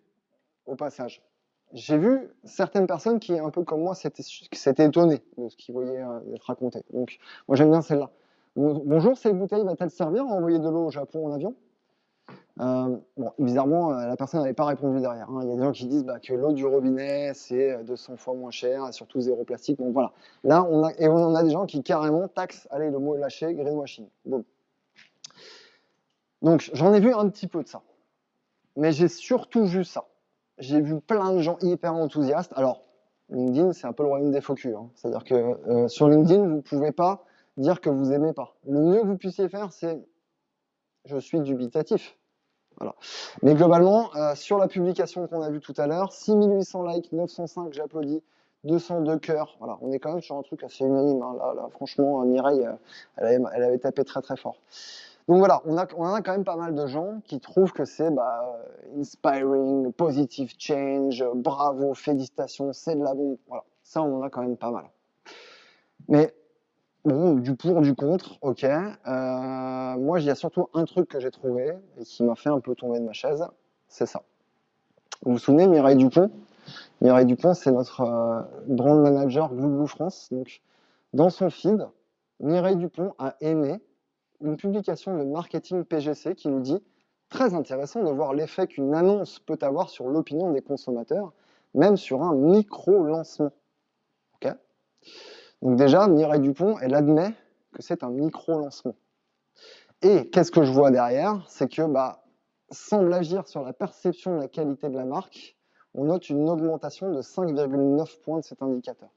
au passage? J'ai vu certaines personnes qui, un peu comme moi, s'étaient étonnées de ce qu'ils voyaient être raconté. Donc, moi j'aime bien celle-là. Bonjour, cette bouteille va-t-elle servir à envoyer de l'eau au Japon en avion? Bon, bizarrement, la personne n'avait pas répondu derrière. Hein. Il y a des gens qui disent que l'eau du robinet, c'est 200 fois moins cher, et surtout zéro plastique. Donc voilà. Là, on a des gens qui carrément taxent, allez, le mot est lâché, greenwashing. Bon. Donc, j'en ai vu un petit peu de ça. Mais j'ai surtout vu ça. J'ai vu plein de gens hyper enthousiastes. Alors, LinkedIn, c'est un peu le royaume des faux culs. Hein. C'est-à-dire que sur LinkedIn, vous ne pouvez pas dire que vous n'aimez pas. Le mieux que vous puissiez faire, c'est « je suis dubitatif ». Voilà. Mais globalement, sur la publication qu'on a vue tout à l'heure, 6800 likes, 905 j'applaudis, 202 cœurs. Voilà, on est quand même sur un truc assez unanime. Hein. Là, franchement, Mireille, elle avait tapé très très fort. Donc voilà, on a quand même pas mal de gens qui trouvent que c'est inspiring, positive change, bravo, félicitations, c'est de la bombe. Voilà, ça on en a quand même pas mal. Mais bon, du pour, du contre, ok. Moi, il y a surtout un truc que j'ai trouvé et qui m'a fait un peu tomber de ma chaise, c'est ça. Vous vous souvenez, Mireille Dupont? Mireille Dupont, c'est notre brand manager Google France. Donc, dans son feed, Mireille Dupont a aimé une publication de marketing PGC qui nous dit « Très intéressant de voir l'effet qu'une annonce peut avoir sur l'opinion des consommateurs, même sur un micro-lancement. » Ok. Donc déjà, Mireille Dupont, elle admet que c'est un micro-lancement. Et qu'est-ce que je vois derrière? C'est que, semble agir sur la perception de la qualité de la marque, on note une augmentation de 5,9 points de cet indicateur.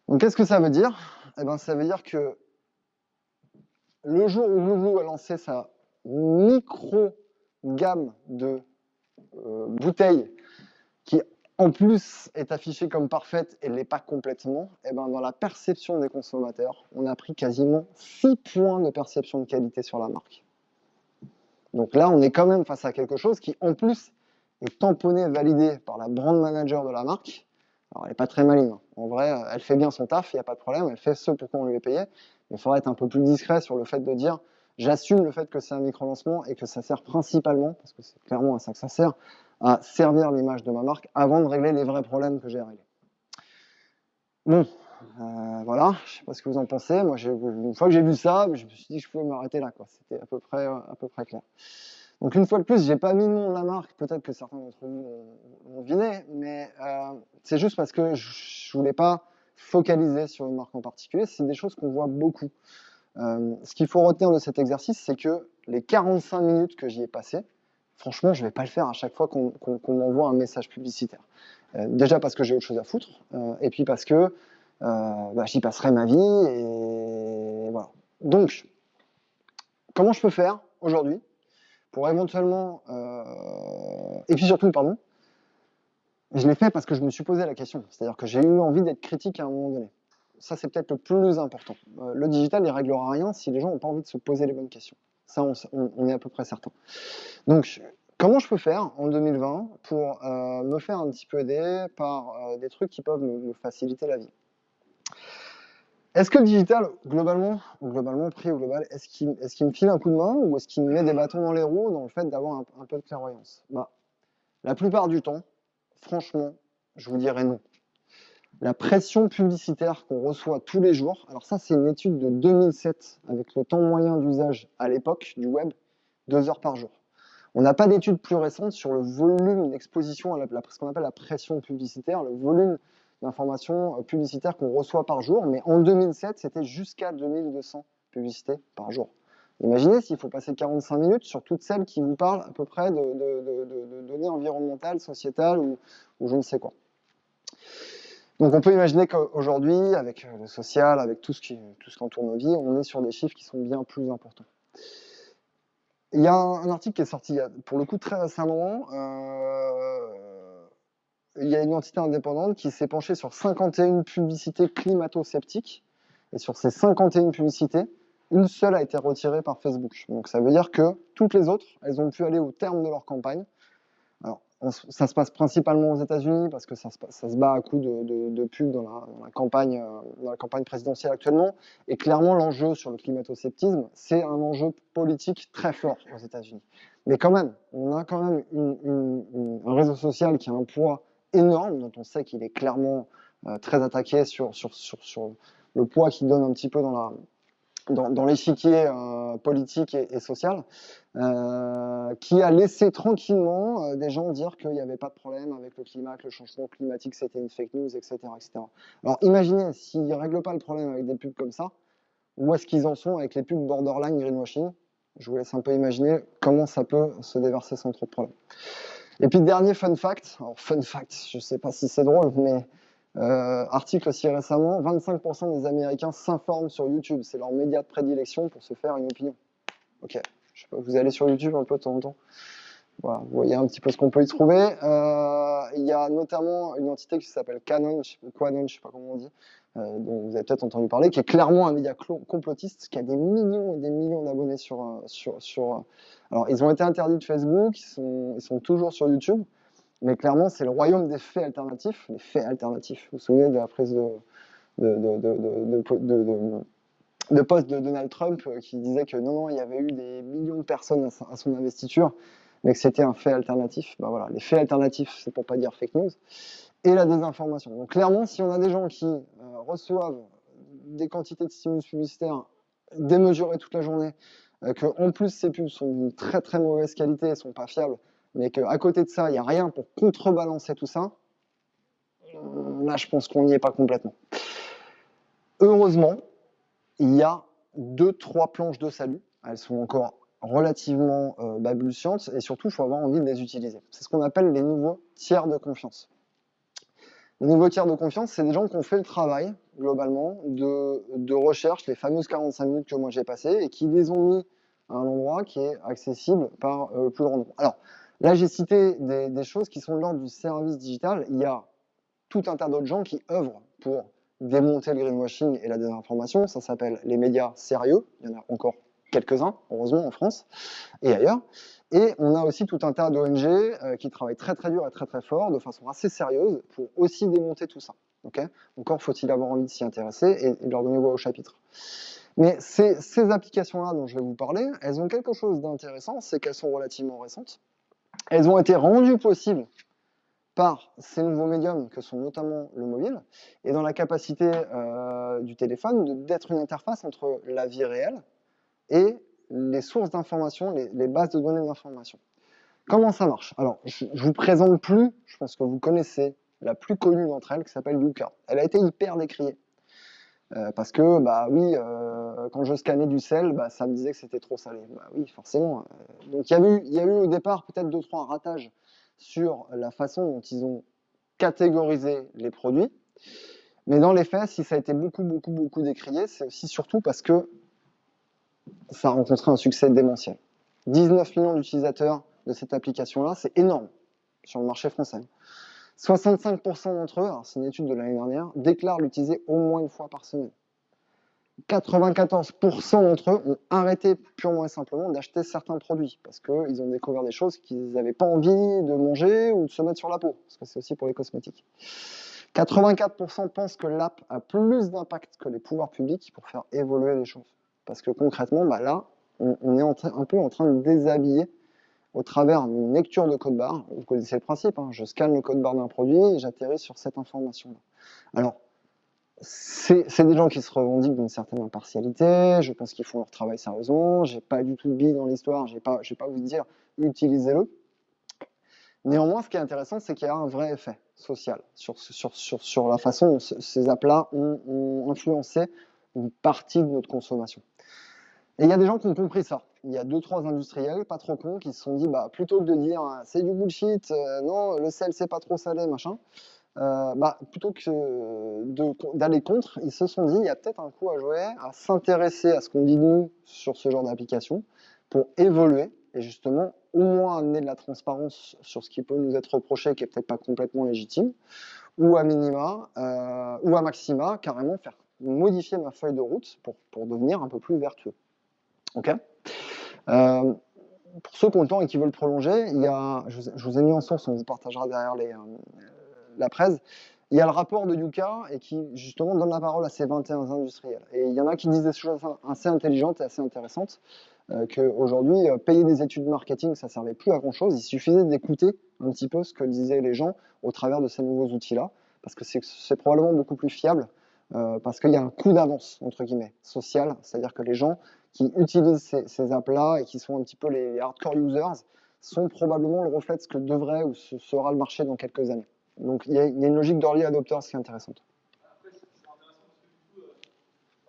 Donc qu'est-ce que ça veut dire? Eh ben, ça veut dire que le jour où Google a lancé sa micro-gamme de bouteilles qui en plus est affichée comme parfaite et ne l'est pas complètement, et ben dans la perception des consommateurs, on a pris quasiment 6 points de perception de qualité sur la marque. Donc là, on est quand même face à quelque chose qui, en plus, est tamponné, validé par la brand manager de la marque. Alors, elle n'est pas très maligne. En vrai, elle fait bien son taf, il n'y a pas de problème. Elle fait ce pour quoi on lui est payé. Mais il faudrait être un peu plus discret sur le fait de dire j'assume le fait que c'est un micro-lancement et que ça sert principalement, parce que c'est clairement à ça que ça sert, à servir l'image de ma marque avant de régler les vrais problèmes que j'ai à régler. Bon, voilà, je ne sais pas ce que vous en pensez. Moi, une fois que j'ai vu ça, je me suis dit que je pouvais m'arrêter là, quoi. C'était à peu près clair. Donc une fois de plus, j'ai pas mis le nom de la marque, peut-être que certains d'entre vous l'ont deviné, mais c'est juste parce que je voulais pas focaliser sur une marque en particulier. C'est des choses qu'on voit beaucoup. Ce qu'il faut retenir de cet exercice, c'est que les 45 minutes que j'y ai passées, franchement, je vais pas le faire à chaque fois qu'on m'envoie un message publicitaire. Déjà parce que j'ai autre chose à foutre, et puis parce que j'y passerai ma vie, et voilà. Donc, comment je peux faire aujourd'hui pour éventuellement... Et puis surtout, pardon, je l'ai fait parce que je me suis posé la question. C'est-à-dire que j'ai eu envie d'être critique à un moment donné. Ça, c'est peut-être le plus important. Le digital, il ne réglera rien si les gens n'ont pas envie de se poser les bonnes questions. Ça, on est à peu près certain. Donc, comment je peux faire en 2020 pour me faire un petit peu aider par des trucs qui peuvent me faciliter la vie? Est-ce que le digital, globalement, prix au global, est-ce qu'il me file un coup de main ou est-ce qu'il me met des bâtons dans les roues dans le fait d'avoir un peu de clairvoyance? La plupart du temps, franchement, je vous dirais non. La pression publicitaire qu'on reçoit tous les jours, alors ça c'est une étude de 2007 avec le temps moyen d'usage à l'époque du web, 2 heures par jour. On n'a pas d'études plus récentes sur le volume d'exposition à ce qu'on appelle la pression publicitaire, le volume d'informations publicitaires qu'on reçoit par jour, mais en 2007 c'était jusqu'à 2200 publicités par jour. Imaginez s'il faut passer 45 minutes sur toutes celles qui vous parlent à peu près de données environnementales, sociétales ou je ne sais quoi. Donc on peut imaginer qu'aujourd'hui, avec le social, avec tout ce qui entoure nos vies, on est sur des chiffres qui sont bien plus importants. Il y a un article qui est sorti pour le coup très récemment. Il y a une entité indépendante qui s'est penchée sur 51 publicités climato-sceptiques. Et sur ces 51 publicités, une seule a été retirée par Facebook. Donc ça veut dire que toutes les autres, elles ont pu aller au terme de leur campagne. Alors, ça se passe principalement aux États-Unis parce que ça se bat à coups de pub dans la campagne présidentielle actuellement. Et clairement, l'enjeu sur le climato-sceptisme, c'est un enjeu politique très fort aux États-Unis. Mais quand même, on a quand même un réseau social qui a un poids énorme, dont on sait qu'il est clairement très attaqué sur le poids qu'il donne un petit peu dans l'échiquier politique et social, qui a laissé tranquillement des gens dire qu'il n'y avait pas de problème avec le climat, que le changement climatique c'était une fake news, etc. etc. Alors imaginez, s'ils ne règlent pas le problème avec des pubs comme ça, où est-ce qu'ils en sont avec les pubs borderline greenwashing? Je vous laisse un peu imaginer comment ça peut se déverser sans trop de problème. Et puis dernier fun fact, alors fun fact, je ne sais pas si c'est drôle, mais article aussi récemment, 25% des Américains s'informent sur YouTube. C'est leur média de prédilection pour se faire une opinion. Ok, je sais pas, vous allez sur YouTube un peu de temps en temps. Voilà, vous voyez un petit peu ce qu'on peut y trouver. Il y a notamment une entité qui s'appelle Quanon, je sais pas comment on dit, dont vous avez peut-être entendu parler, qui est clairement un média complotiste, qui a des millions et des millions d'abonnés sur. Alors, ils ont été interdits de Facebook, ils sont toujours sur YouTube. Mais clairement, c'est le royaume des faits alternatifs. Les faits alternatifs. Vous vous souvenez de la prise de poste de Donald Trump qui disait que non, il y avait eu des millions de personnes à son investiture, mais que c'était un fait alternatif. Ben voilà, les faits alternatifs, c'est pour pas dire fake news. Et la désinformation. Donc clairement, si on a des gens qui reçoivent des quantités de stimulus publicitaires démesurées toute la journée, qu'en plus ces pubs sont d'une très très mauvaise qualité, sont pas fiables, mais qu'à côté de ça, il n'y a rien pour contrebalancer tout ça, là, je pense qu'on n'y est pas complètement. Heureusement, il y a 2-3 planches de salut. Elles sont encore relativement balbutiantes et surtout, il faut avoir envie de les utiliser. C'est ce qu'on appelle les nouveaux tiers de confiance. Les nouveaux tiers de confiance, c'est des gens qui ont fait le travail, globalement, de recherche, les fameuses 45 minutes que moi j'ai passées, et qui les ont mis à un endroit qui est accessible par le plus grand nombre. Alors, là, j'ai cité des choses qui sont de l'ordre du service digital. Il y a tout un tas d'autres gens qui œuvrent pour démonter le greenwashing et la désinformation. Ça s'appelle les médias sérieux. Il y en a encore quelques-uns, heureusement, en France et ailleurs. Et on a aussi tout un tas d'ONG qui travaillent très très dur et très très fort, de façon assez sérieuse, pour aussi démonter tout ça. Okay, encore faut-il avoir envie de s'y intéresser et de leur donner voix au chapitre. Mais ces applications-là dont je vais vous parler, elles ont quelque chose d'intéressant, c'est qu'elles sont relativement récentes. Elles ont été rendues possibles par ces nouveaux médiums que sont notamment le mobile, et dans la capacité du téléphone d'être une interface entre la vie réelle et les sources d'informations, les bases de données d'informations. Comment ça marche? Alors, je vous présente plus, je pense que vous connaissez la plus connue d'entre elles, qui s'appelle Yuka. Elle a été hyper décriée. Parce que, bah oui, quand je scannais du sel, bah, ça me disait que c'était trop salé. Bah oui, forcément. Donc il y a eu au départ peut-être 2-3 ratages sur la façon dont ils ont catégorisé les produits. Mais dans les faits, si ça a été beaucoup décrié, c'est aussi surtout parce que ça a rencontré un succès démentiel. 19 millions d'utilisateurs de cette application-là, c'est énorme sur le marché français. 65% d'entre eux, c'est une étude de l'année dernière, déclarent l'utiliser au moins une fois par semaine. 94% d'entre eux ont arrêté purement et simplement d'acheter certains produits parce qu'ils ont découvert des choses qu'ils n'avaient pas envie de manger ou de se mettre sur la peau, parce que c'est aussi pour les cosmétiques. 84% pensent que l'app a plus d'impact que les pouvoirs publics pour faire évoluer les choses. Parce que concrètement, bah là, on est un peu en train de déshabiller au travers d'une lecture de code barre. Vous connaissez le principe, hein, je scanne le code barre d'un produit et j'atterris sur cette information-là. Alors, c'est des gens qui se revendiquent d'une certaine impartialité, je pense qu'ils font leur travail sérieusement, j'ai pas du tout de billes dans l'histoire, je vais pas vous dire utilisez-le. Néanmoins, ce qui est intéressant, c'est qu'il y a un vrai effet social sur la façon dont ces apps-là ont influencé une partie de notre consommation. Et il y a des gens qui ont compris ça. Il y a 2-3 industriels, pas trop cons, qui se sont dit, bah, plutôt que de dire c'est du bullshit, non, le sel c'est pas trop salé, machin, plutôt que d'aller contre, ils se sont dit, il y a peut-être un coup à jouer à s'intéresser à ce qu'on dit de nous sur ce genre d'application pour évoluer et justement au moins amener de la transparence sur ce qui peut nous être reproché, qui est peut-être pas complètement légitime, ou à minima, ou à maxima, carrément faire modifier ma feuille de route pour devenir un peu plus vertueux. Ok. Pour ceux qui ont le temps et qui veulent prolonger, je vous ai mis en source, on vous partagera derrière la presse, il y a le rapport de Yuka et qui justement donne la parole à ces 21 industriels. Et il y en a qui disent des choses assez intelligentes et assez intéressantes, qu'aujourd'hui, payer des études marketing, ça ne servait plus à grand-chose, il suffisait d'écouter un petit peu ce que disaient les gens au travers de ces nouveaux outils-là, parce que c'est probablement beaucoup plus fiable, parce qu'il y a un coup d'avance, entre guillemets, social, c'est-à-dire que les gens qui utilisent ces apps-là et qui sont un petit peu les hardcore users sont probablement le reflet de ce que devrait ou ce sera le marché dans quelques années. Donc il y a une logique d'early adopters qui est intéressante. Après, c'est intéressant parce que du coup,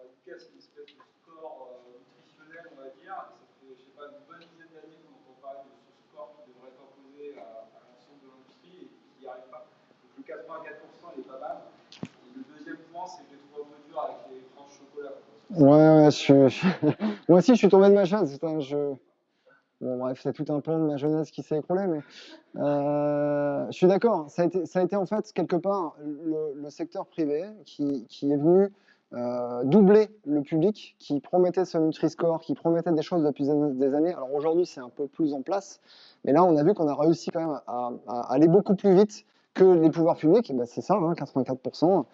Lucas, c'est une espèce de score nutritionnel, on va dire. Ça fait, je sais pas, une bonne dizaine d'années qu'on entend parler de ce score qui devrait être imposé à l'ensemble de l'industrie et qui n'y arrive pas. Donc le 84%, il est pas mal. Et le deuxième point, c'est que je trouve un peu dur avec les tranches chocolat. Ouais, moi aussi je suis tombé de ma chaise. Bon, bref, c'est tout un pan de ma jeunesse qui s'est écroulé, mais je suis d'accord. Ça a été en fait quelque part le secteur privé qui est venu doubler le public, qui promettait ce Nutri-Score, qui promettait des choses depuis des années. Alors aujourd'hui, c'est un peu plus en place, mais là, on a vu qu'on a réussi quand même à aller beaucoup plus vite que les pouvoirs publics. Et ben, c'est ça, hein, 84%.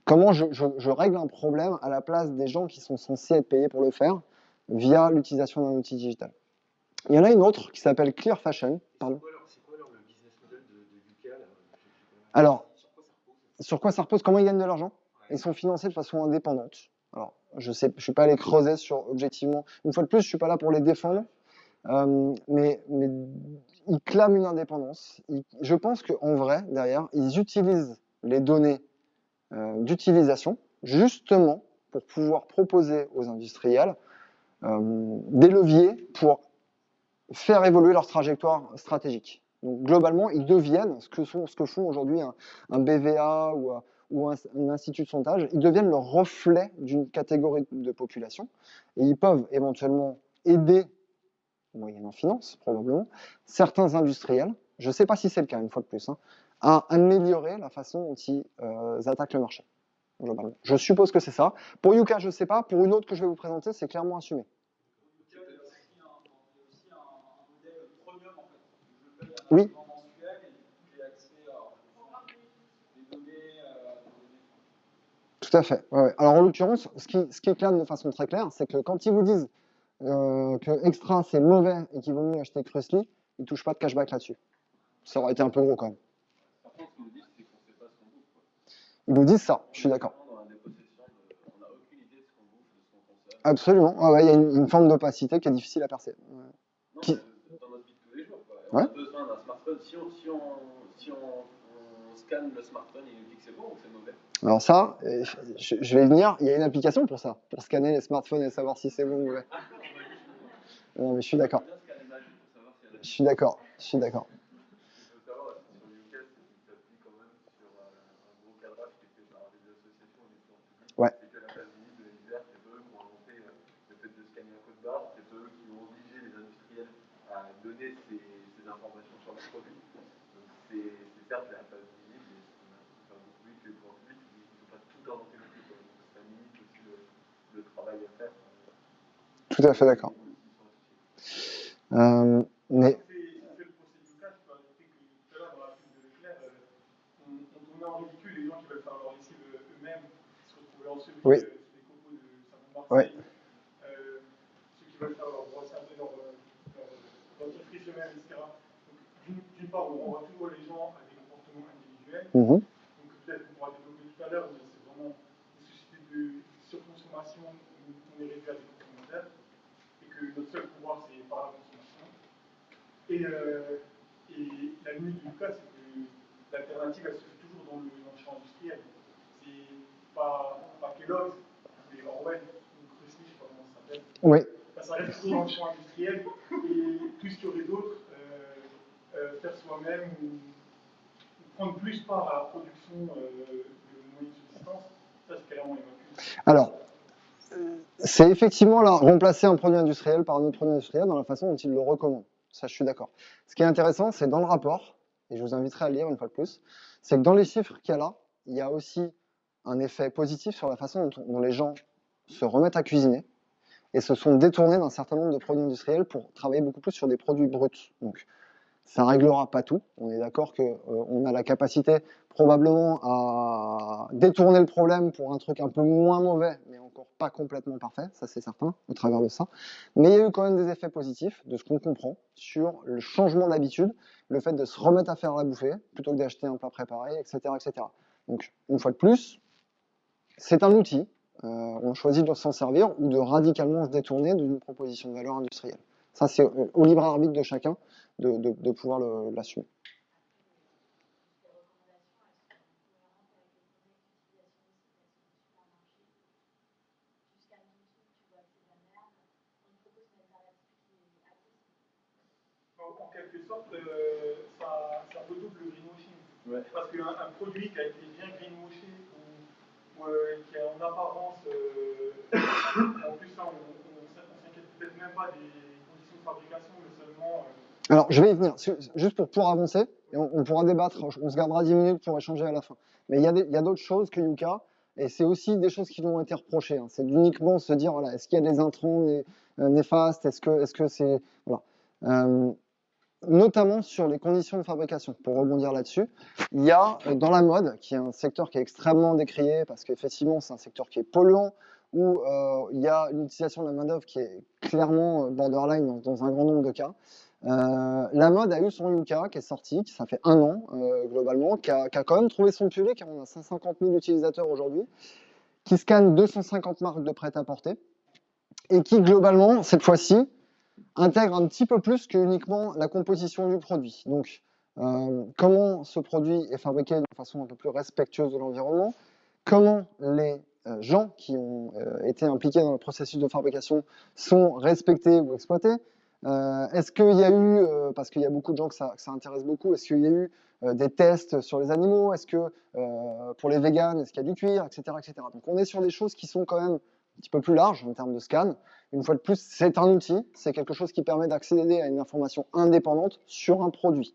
Comment je règle un problème à la place des gens qui sont censés être payés pour le faire via l'utilisation d'un outil digital. Il y en a une autre qui s'appelle Clear Fashion. Pardon. C'est quoi alors le business model de Yuka là? Alors, sur quoi ça repose? Comment ils gagnent de l'argent? Ils sont financés de façon indépendante. Alors, je suis pas allé creuser sur objectivement. Une fois de plus, je suis pas là pour les défendre, mais ils clament une indépendance. Je pense qu'en vrai, derrière, ils utilisent les données d'utilisation justement pour pouvoir proposer aux industriels des leviers pour faire évoluer leur trajectoire stratégique. Donc globalement, ils deviennent ce que font aujourd'hui un BVA ou un institut de sondage, ils deviennent le reflet d'une catégorie de population et ils peuvent éventuellement aider, moyennant finance probablement, certains industriels, je ne sais pas si c'est le cas une fois de plus, à améliorer la façon dont ils attaquent le marché. Globalement. Je suppose que c'est ça. Pour Yuka, je ne sais pas. Pour une autre que je vais vous présenter, c'est clairement assumé. Oui. abonnement mensuel et du coup, j'ai accès à des données. Tout à fait. Ouais. Alors en l'occurrence, ce qui est clair de façon très claire, c'est que quand ils vous disent que Extra c'est mauvais et qu'il vaut mieux acheter Crusly, ils ne touchent pas de cashback là-dessus. Ça aurait été un peu gros quand même. Par contre, ce qu'ils nous disent, c'est qu'on ne sait pas ce qu'on bouffe, quoi. Ils nous disent ça, je suis d'accord. On est dans la dépossession on n'a aucune idée de ce qu'on bouffe, de ce qu'on consomme. Absolument. Ah ouais, il y a une forme d'opacité qui est difficile à percer. Non, Qui- mais dans notre vie de tous les jours, quoi. Ouais. On a besoin d'un smartphone. Si on scanne le smartphone, il nous dit que c'est bon ou que c'est mauvais. Alors ça, je vais y venir, il y a une application pour ça, pour scanner les smartphones et savoir si c'est bon ou mauvais. Non mais je suis d'accord. Bien scanner ma vie pour savoir s'il y a des Je suis d'accord. Je suis d'accord. Je veux savoir, sur Youcast, il s'appuie quand même sur un gros cadrage qui est fait par des associations et des pouvoirs publics. Ouais. Et que la phase limite de l'hiver, c'est eux qui ont inventé le fait de scanner un code barre, c'est eux qui ont obligé les industriels à donner ces informations sur leurs produits. Donc c'est certes la phase limite, mais c'est beaucoup plus que les pouvoirs publics, ils ne sont pas tout inventé non plus. Donc ça limite aussi le travail à faire. Tout à fait d'accord. Mais C'est le procès du cas. Je peux ajouter que tout à l'heure, dans la pub de Leclerc, on tournait en ridicule les gens qui veulent faire leur lessive eux-mêmes, qui se retrouvaient ensevelis Oui. sous les copeaux de Savon Ouais. Marseille. Ceux qui veulent faire leur brosse à dents, leur dentifrice eux-mêmes, etc. Donc, d'une part, on renvoie toujours les gens à des comportements individuels. Mhm. Donc peut-être qu'on pourra développer tout à l'heure, mais c'est vraiment une société de surconsommation où on est réduit à des consommateurs et que notre seul pouvoir c'est par la consommation. Et la limite du cas, c'est que l'alternative elle se fait toujours dans le champ industriel. C'est pas Kellogg's, mais Orwell ou Cressy, je sais pas comment ça s'appelle. Oui. Ça reste toujours dans le champ industriel et tout ce qu'il y aurait d'autre, faire soi-même ou prendre plus part à la production de moyens de subsistance, ça c'est clairement évacué. Alors, c'est effectivement là, remplacer un produit industriel par un autre produit industriel dans la façon dont il le recommande. Ça, je suis d'accord. Ce qui est intéressant, c'est dans le rapport, et je vous inviterai à le lire une fois de plus, c'est que dans les chiffres qu'il y a là, il y a aussi un effet positif sur la façon dont les gens se remettent à cuisiner et se sont détournés d'un certain nombre de produits industriels pour travailler beaucoup plus sur des produits bruts. Donc, ça ne réglera pas tout. On est d'accord qu'on a la capacité probablement à détourner le problème pour un truc un peu moins mauvais, mais encore pas complètement parfait, ça c'est certain, au travers de ça. Mais il y a eu quand même des effets positifs de ce qu'on comprend sur le changement d'habitude, le fait de se remettre à faire la bouffée plutôt que d'acheter un plat préparé, etc., etc. Donc, une fois de plus, c'est un outil. On choisit de s'en servir ou de radicalement se détourner d'une proposition de valeur industrielle. Ça, c'est au libre arbitre de chacun de pouvoir l'assumer. En quelque sorte, ça redouble le greenwashing. Ouais. Parce qu'un produit qui a été bien greenwashé ou qui est en apparence, en plus ça, on s'inquiète peut-être même pas des conditions de fabrication, mais seulement. Alors, je vais y venir, juste pour avancer, et on pourra débattre, on se gardera 10 minutes pour échanger à la fin. Mais il y a d'autres choses que Yuka, et c'est aussi des choses qui nous ont été reprochées. Hein. C'est uniquement se dire, voilà, est-ce qu'il y a des intrants néfastes, est-ce que c'est... Voilà. Notamment sur les conditions de fabrication. Pour rebondir là-dessus, il y a dans la mode, qui est un secteur qui est extrêmement décrié, parce qu'effectivement, c'est un secteur qui est polluant, où il y a une utilisation de la main-d'œuvre qui est clairement borderline dans un grand nombre de cas. La mode a eu son Yuka qui est sorti, ça fait 1 an globalement, qui a quand même trouvé son public. On a 150 000 utilisateurs aujourd'hui, qui scanne 250 marques de prêt-à-porter, et qui globalement, cette fois-ci, intègre un petit peu plus que uniquement la composition du produit. Donc, comment ce produit est fabriqué de façon un peu plus respectueuse de l'environnement, comment les gens qui ont été impliqués dans le processus de fabrication sont respectés ou exploités. Est-ce qu'il y a eu, parce qu'il y a beaucoup de gens que ça intéresse beaucoup, est-ce qu'il y a eu des tests sur les animaux, est-ce que pour les véganes, est-ce qu'il y a du cuir, etc., etc. Donc on est sur des choses qui sont quand même un petit peu plus larges en termes de scan. Une fois de plus, c'est un outil, c'est quelque chose qui permet d'accéder à une information indépendante sur un produit.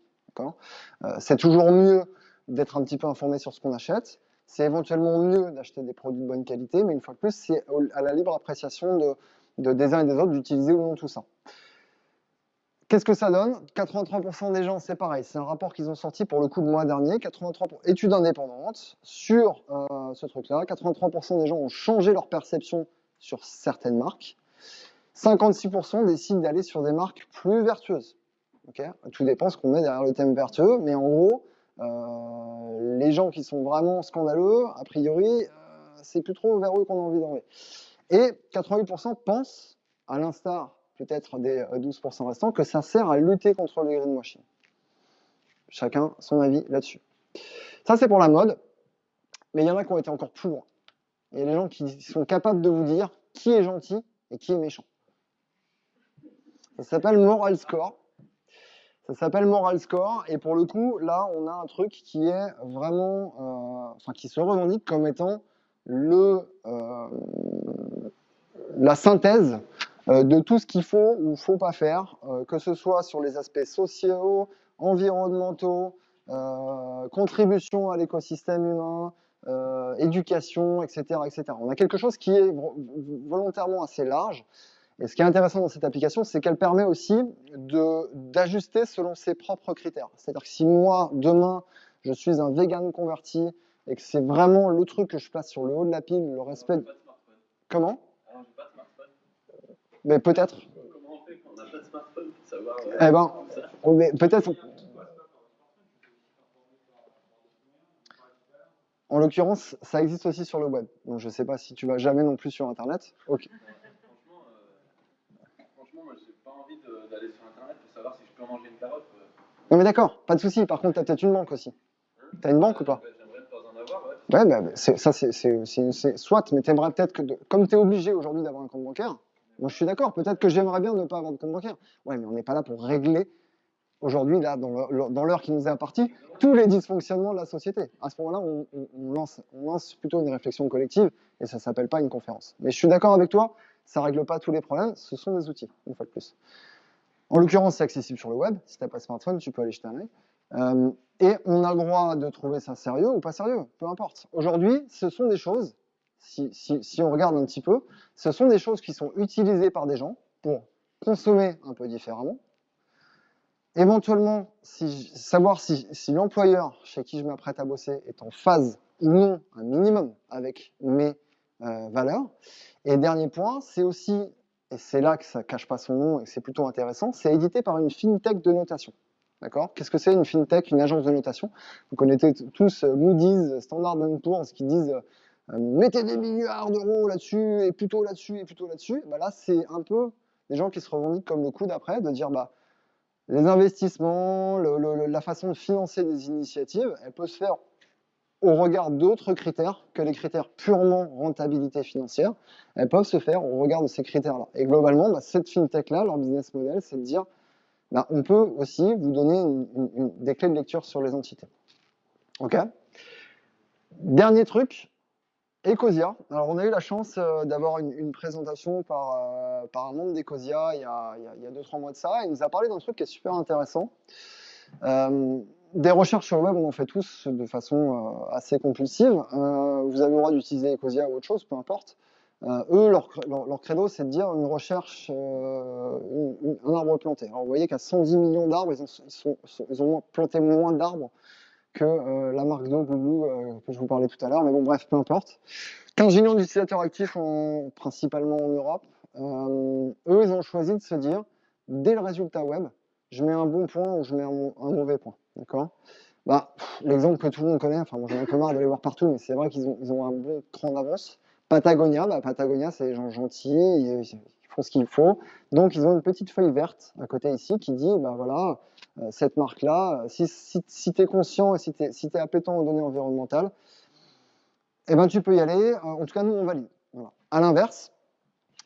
C'est toujours mieux d'être un petit peu informé sur ce qu'on achète. C'est éventuellement mieux d'acheter des produits de bonne qualité, mais une fois de plus, c'est à la libre appréciation des uns et des autres d'utiliser ou non tout ça. Qu'est-ce que ça donne? 83% des gens, c'est pareil, c'est un rapport qu'ils ont sorti pour le coup le mois dernier, 83 études indépendantes sur ce truc-là. 83% des gens ont changé leur perception sur certaines marques. 56% décident d'aller sur des marques plus vertueuses. Okay, tout dépend ce qu'on met derrière le thème vertueux, mais en gros, les gens qui sont vraiment scandaleux, a priori, c'est plus trop vers eux qu'on a envie d'enlever. Et 88% pensent, à l'instar peut-être des 12% restants, que ça sert à lutter contre le greenwashing. Chacun son avis là-dessus. Ça, c'est pour la mode, mais il y en a qui ont été encore plus loin. Il y a des gens qui sont capables de vous dire qui est gentil et qui est méchant. Ça s'appelle Moral Score. Ça s'appelle Moral Score, et pour le coup, là, on a un truc qui est vraiment, qui se revendique comme étant la synthèse de tout ce qu'il faut ou faut pas faire, que ce soit sur les aspects sociaux, environnementaux, contribution à l'écosystème humain, éducation, etc., etc. On a quelque chose qui est volontairement assez large. Et ce qui est intéressant dans cette application, c'est qu'elle permet aussi d'ajuster selon ses propres critères. C'est-à-dire que si moi, demain, je suis un vegan converti et que c'est vraiment le truc que je place sur le haut de la pile, le respect... Comment? Alors, j'ai pas de smartphone. Mais peut-être. Comment on fait quand on n'a pas de smartphone pour savoir Eh ben, mais peut-être... En l'occurrence, ça existe aussi sur le web. Donc je ne sais pas si tu vas jamais non plus sur Internet. Ok. Franchement, moi, j'ai pas envie d'aller sur Internet pour savoir si je peux manger une carotte. Non mais d'accord, pas de souci. Par contre, tu as peut-être une banque aussi. Tu as une banque ou pas? J'aimerais ne pas en avoir, ouais. Ouais, bah, c'est soit, mais t'aimerais peut-être que, comme tu es obligé aujourd'hui d'avoir un compte bancaire, moi je suis d'accord, peut-être que j'aimerais bien ne pas avoir de compte bancaire. Ouais, mais on n'est pas là pour régler, aujourd'hui, là, dans l'heure qui nous est impartie, tous les dysfonctionnements de la société. À ce moment-là, on lance plutôt une réflexion collective, et ça ne s'appelle pas une conférence. Mais je suis d'accord avec toi, ça ne règle pas tous les problèmes, ce sont des outils, une fois de plus. En l'occurrence, c'est accessible sur le web. Si tu n'as pas de smartphone, tu peux aller jeter un œil. Et on a le droit de trouver ça sérieux ou pas sérieux, peu importe. Aujourd'hui, ce sont des choses, si on regarde un petit peu, ce sont des choses qui sont utilisées par des gens pour consommer un peu différemment. Éventuellement, savoir si l'employeur chez qui je m'apprête à bosser est en phase ou non, un minimum, avec mes valeurs. Et dernier point, c'est aussi, et c'est là que ça ne cache pas son nom et que c'est plutôt intéressant, c'est édité par une fintech de notation. D'accord? Qu'est-ce que c'est une fintech, une agence de notation? Vous connaissez tous Moody's, Standard & Poor's qui disent mettez des milliards d'euros là-dessus, et plutôt là-dessus, et plutôt là-dessus. Bah là, c'est un peu des gens qui se revendiquent comme le coup d'après, de dire bah, les investissements, la façon de financer des initiatives, elle peut se faire au regard d'autres critères que les critères purement rentabilité financière. Elles peuvent se faire au regard de ces critères-là. Et globalement, bah, cette fintech-là, leur business model, c'est de dire bah, on peut aussi vous donner des clés de lecture sur les entités. Ok. Dernier truc, Ecosia. Alors, on a eu la chance d'avoir une présentation par un membre d'Ecosia il y a 2-3 mois de ça. Il nous a parlé d'un truc qui est super intéressant. Des recherches sur le web, on en fait tous de façon assez compulsive. Vous avez le droit d'utiliser Ecosia ou autre chose, peu importe. Eux, leur credo, c'est de dire une recherche, un arbre planté. Alors, vous voyez qu'à 110 millions d'arbres, ils ont planté moins d'arbres que la marque d'eau Google que je vous parlais tout à l'heure. Mais bon, bref, peu importe. 15 millions d'utilisateurs actifs, principalement en Europe. Eux, ils ont choisi de se dire, dès le résultat web, je mets un bon point ou je mets un mauvais point. D'accord? Bah, l'exemple que tout le monde connaît, enfin, moi j'en ai un peu marre de les voir partout, mais c'est vrai qu'ils ont un bon cran d'avance. Patagonia, Patagonia, c'est des gens gentils, ils font ce qu'il faut. Donc, ils ont une petite feuille verte à côté ici qui dit, bah voilà, cette marque-là, si tu es conscient et si tu es appétent aux données environnementales, eh ben, tu peux y aller. En tout cas, nous, on valide. Voilà. À l'inverse,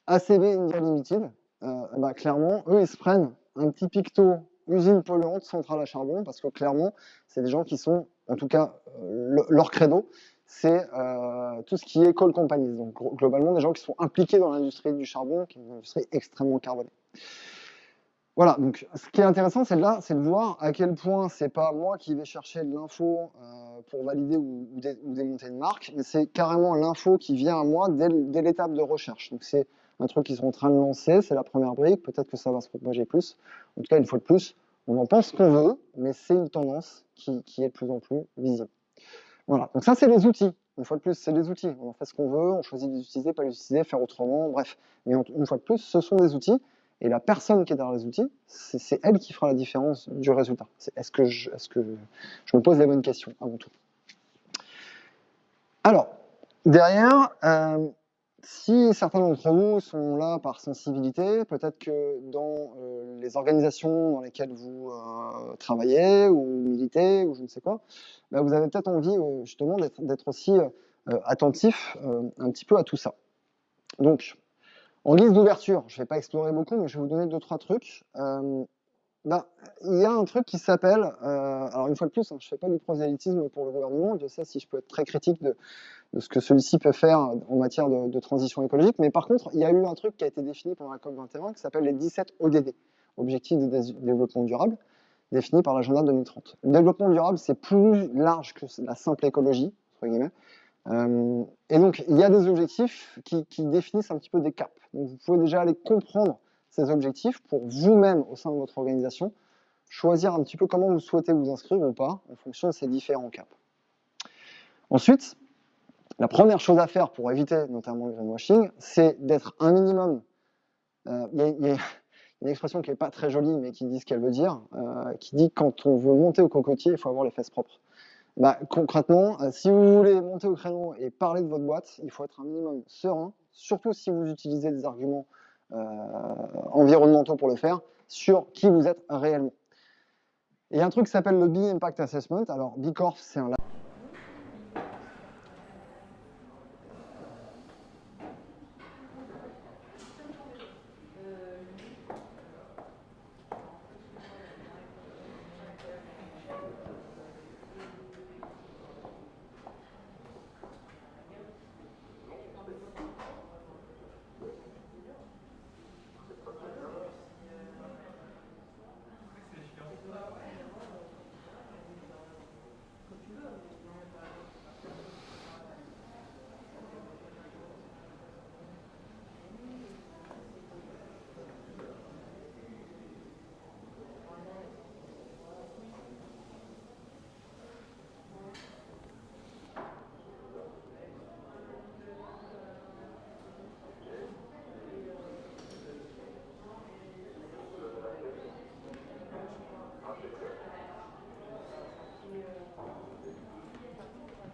ACV India Limited, bah, clairement, eux, ils se prennent un petit picto usine polluante, centrale à charbon, parce que clairement, c'est des gens qui sont, en tout cas, leur credo, c'est tout ce qui est coal companies. Donc, globalement, des gens qui sont impliqués dans l'industrie du charbon, qui est une industrie extrêmement carbonée. Voilà, donc ce qui est intéressant, c'est de voir à quel point c'est pas moi qui vais chercher de l'info pour valider ou démonter une marque, mais c'est carrément l'info qui vient à moi dès l'étape de recherche. Donc c'est un truc qu'ils sont en train de lancer, c'est la première brique, peut-être que ça va se propager plus. En tout cas, une fois de plus, on en pense ce qu'on veut, mais c'est une tendance qui est de plus en plus visible. Voilà, donc ça c'est les outils. Une fois de plus, c'est des outils. On en fait ce qu'on veut, on choisit de les utiliser, pas les utiliser, faire autrement, bref. Mais une fois de plus, ce sont des outils. Et la personne qui est derrière les outils, c'est elle qui fera la différence du résultat. Est-ce que je me pose les bonnes questions avant tout? Alors, derrière, si certains d'entre vous sont là par sensibilité, peut-être que dans les organisations dans lesquelles vous travaillez ou militez ou je ne sais quoi, bah, vous avez peut-être envie justement d'être aussi attentif un petit peu à tout ça. Donc, en guise d'ouverture, je ne vais pas explorer beaucoup, mais je vais vous donner 2-3 trucs. Il y a un truc qui s'appelle, alors une fois de plus, hein, je ne fais pas du prosélytisme pour le gouvernement, je sais si je peux être très critique de ce que celui-ci peut faire en matière de transition écologique, mais par contre, il y a eu un truc qui a été défini pendant la COP21 qui s'appelle les 17 ODD, Objectifs de développement durable, définis par l'agenda 2030. Le développement durable, c'est plus large que la simple écologie, entre guillemets. Et donc, il y a des objectifs qui définissent un petit peu des caps. Donc, vous pouvez déjà aller comprendre ces objectifs pour vous-même, au sein de votre organisation, choisir un petit peu comment vous souhaitez vous inscrire ou pas, en fonction de ces différents caps. Ensuite, la première chose à faire pour éviter notamment le greenwashing, c'est d'être un minimum. Il y a une expression qui n'est pas très jolie, mais qui dit ce qu'elle veut dire, qui dit que quand on veut monter au cocotier, il faut avoir les fesses propres. Concrètement, si vous voulez monter au créneau et parler de votre boîte, il faut être un minimum serein, surtout si vous utilisez des arguments environnementaux pour le faire, sur qui vous êtes réellement. Et il y a un truc qui s'appelle le B Impact Assessment. Alors, B Corp, c'est un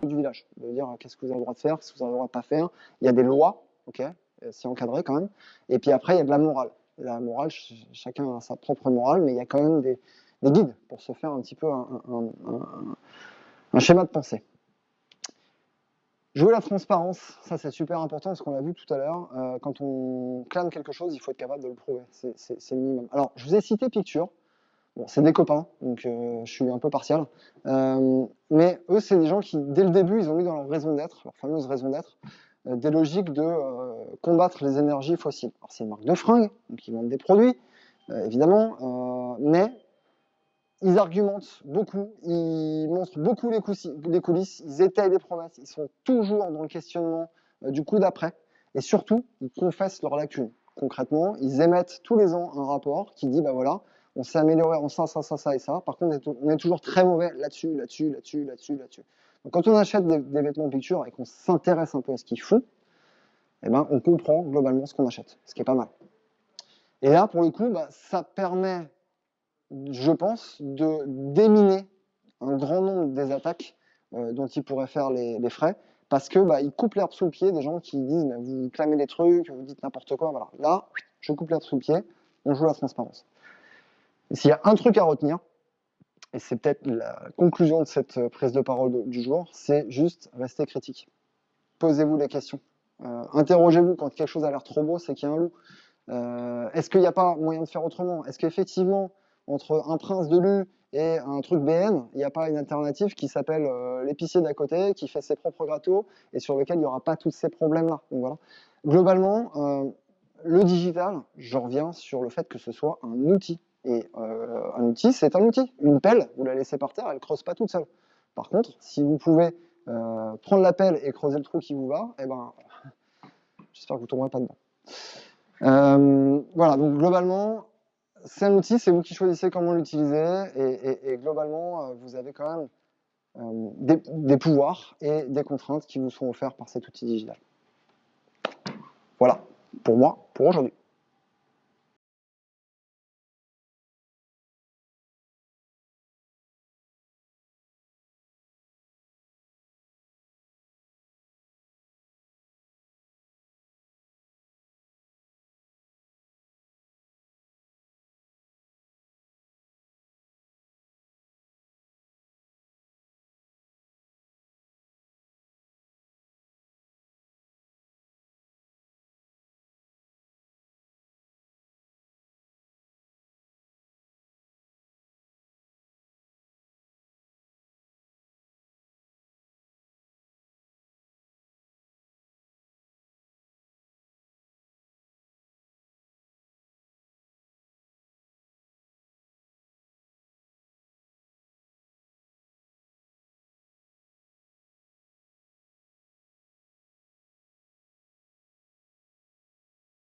du village, de dire qu'est-ce que vous avez le droit de faire, qu'est-ce que vous avez le droit de pas faire. Il y a des lois, ok, c'est encadré quand même. Et puis après, il y a de la morale. La morale, chacun a sa propre morale, mais il y a quand même des guides pour se faire un petit peu un schéma de pensée. Jouer la transparence, ça c'est super important parce qu'on l'a vu tout à l'heure. Quand on clame quelque chose, il faut être capable de le prouver. C'est le minimum. Alors, je vous ai cité Picture. Bon, c'est des copains, donc je suis un peu partial. Mais eux, c'est des gens qui, dès le début, ils ont mis dans leur raison d'être, leur fameuse raison d'être, des logiques de combattre les énergies fossiles. Alors, c'est une marque de fringues, donc ils vendent des produits, évidemment, mais ils argumentent beaucoup, ils montrent beaucoup les coulisses, ils étayent des promesses, ils sont toujours dans le questionnement du coup d'après, et surtout, ils confessent leurs lacunes. Concrètement, ils émettent tous les ans un rapport qui dit, bah voilà, on s'est amélioré en ça et ça. Par contre, on est toujours très mauvais là-dessus. Donc, quand on achète des vêtements Picture et qu'on s'intéresse un peu à ce qu'ils font, eh ben, on comprend globalement ce qu'on achète, ce qui est pas mal. Et là, pour le coup, ça permet, je pense, de déminer un grand nombre des attaques dont ils pourraient faire les frais, parce que ils coupent l'herbe sous le pied des gens qui disent vous clamez des trucs, vous dites n'importe quoi. Voilà. Là, je coupe l'herbe sous le pied, on joue la transparence. S'il y a un truc à retenir, et c'est peut-être la conclusion de cette prise de parole du jour, c'est juste rester critique. Posez-vous les questions. Interrogez-vous quand quelque chose a l'air trop beau, c'est qu'il y a un loup. Est-ce qu'il n'y a pas moyen de faire autrement? Est-ce qu'effectivement, entre un prince de lu et un truc BN, il n'y a pas une alternative qui s'appelle l'épicier d'à côté, qui fait ses propres gâteaux et sur lequel il n'y aura pas tous ces problèmes-là? Donc voilà. Globalement, le digital, je reviens sur le fait que ce soit un outil. Et un outil, c'est un outil. Une pelle, vous la laissez par terre, elle ne creuse pas toute seule. Par contre, si vous pouvez prendre la pelle et creuser le trou qui vous va, j'espère que vous ne tomberez pas dedans. Voilà, donc globalement, c'est un outil, c'est vous qui choisissez comment l'utiliser, et globalement, vous avez quand même des pouvoirs et des contraintes qui vous sont offerts par cet outil digital. Voilà, pour moi, pour aujourd'hui.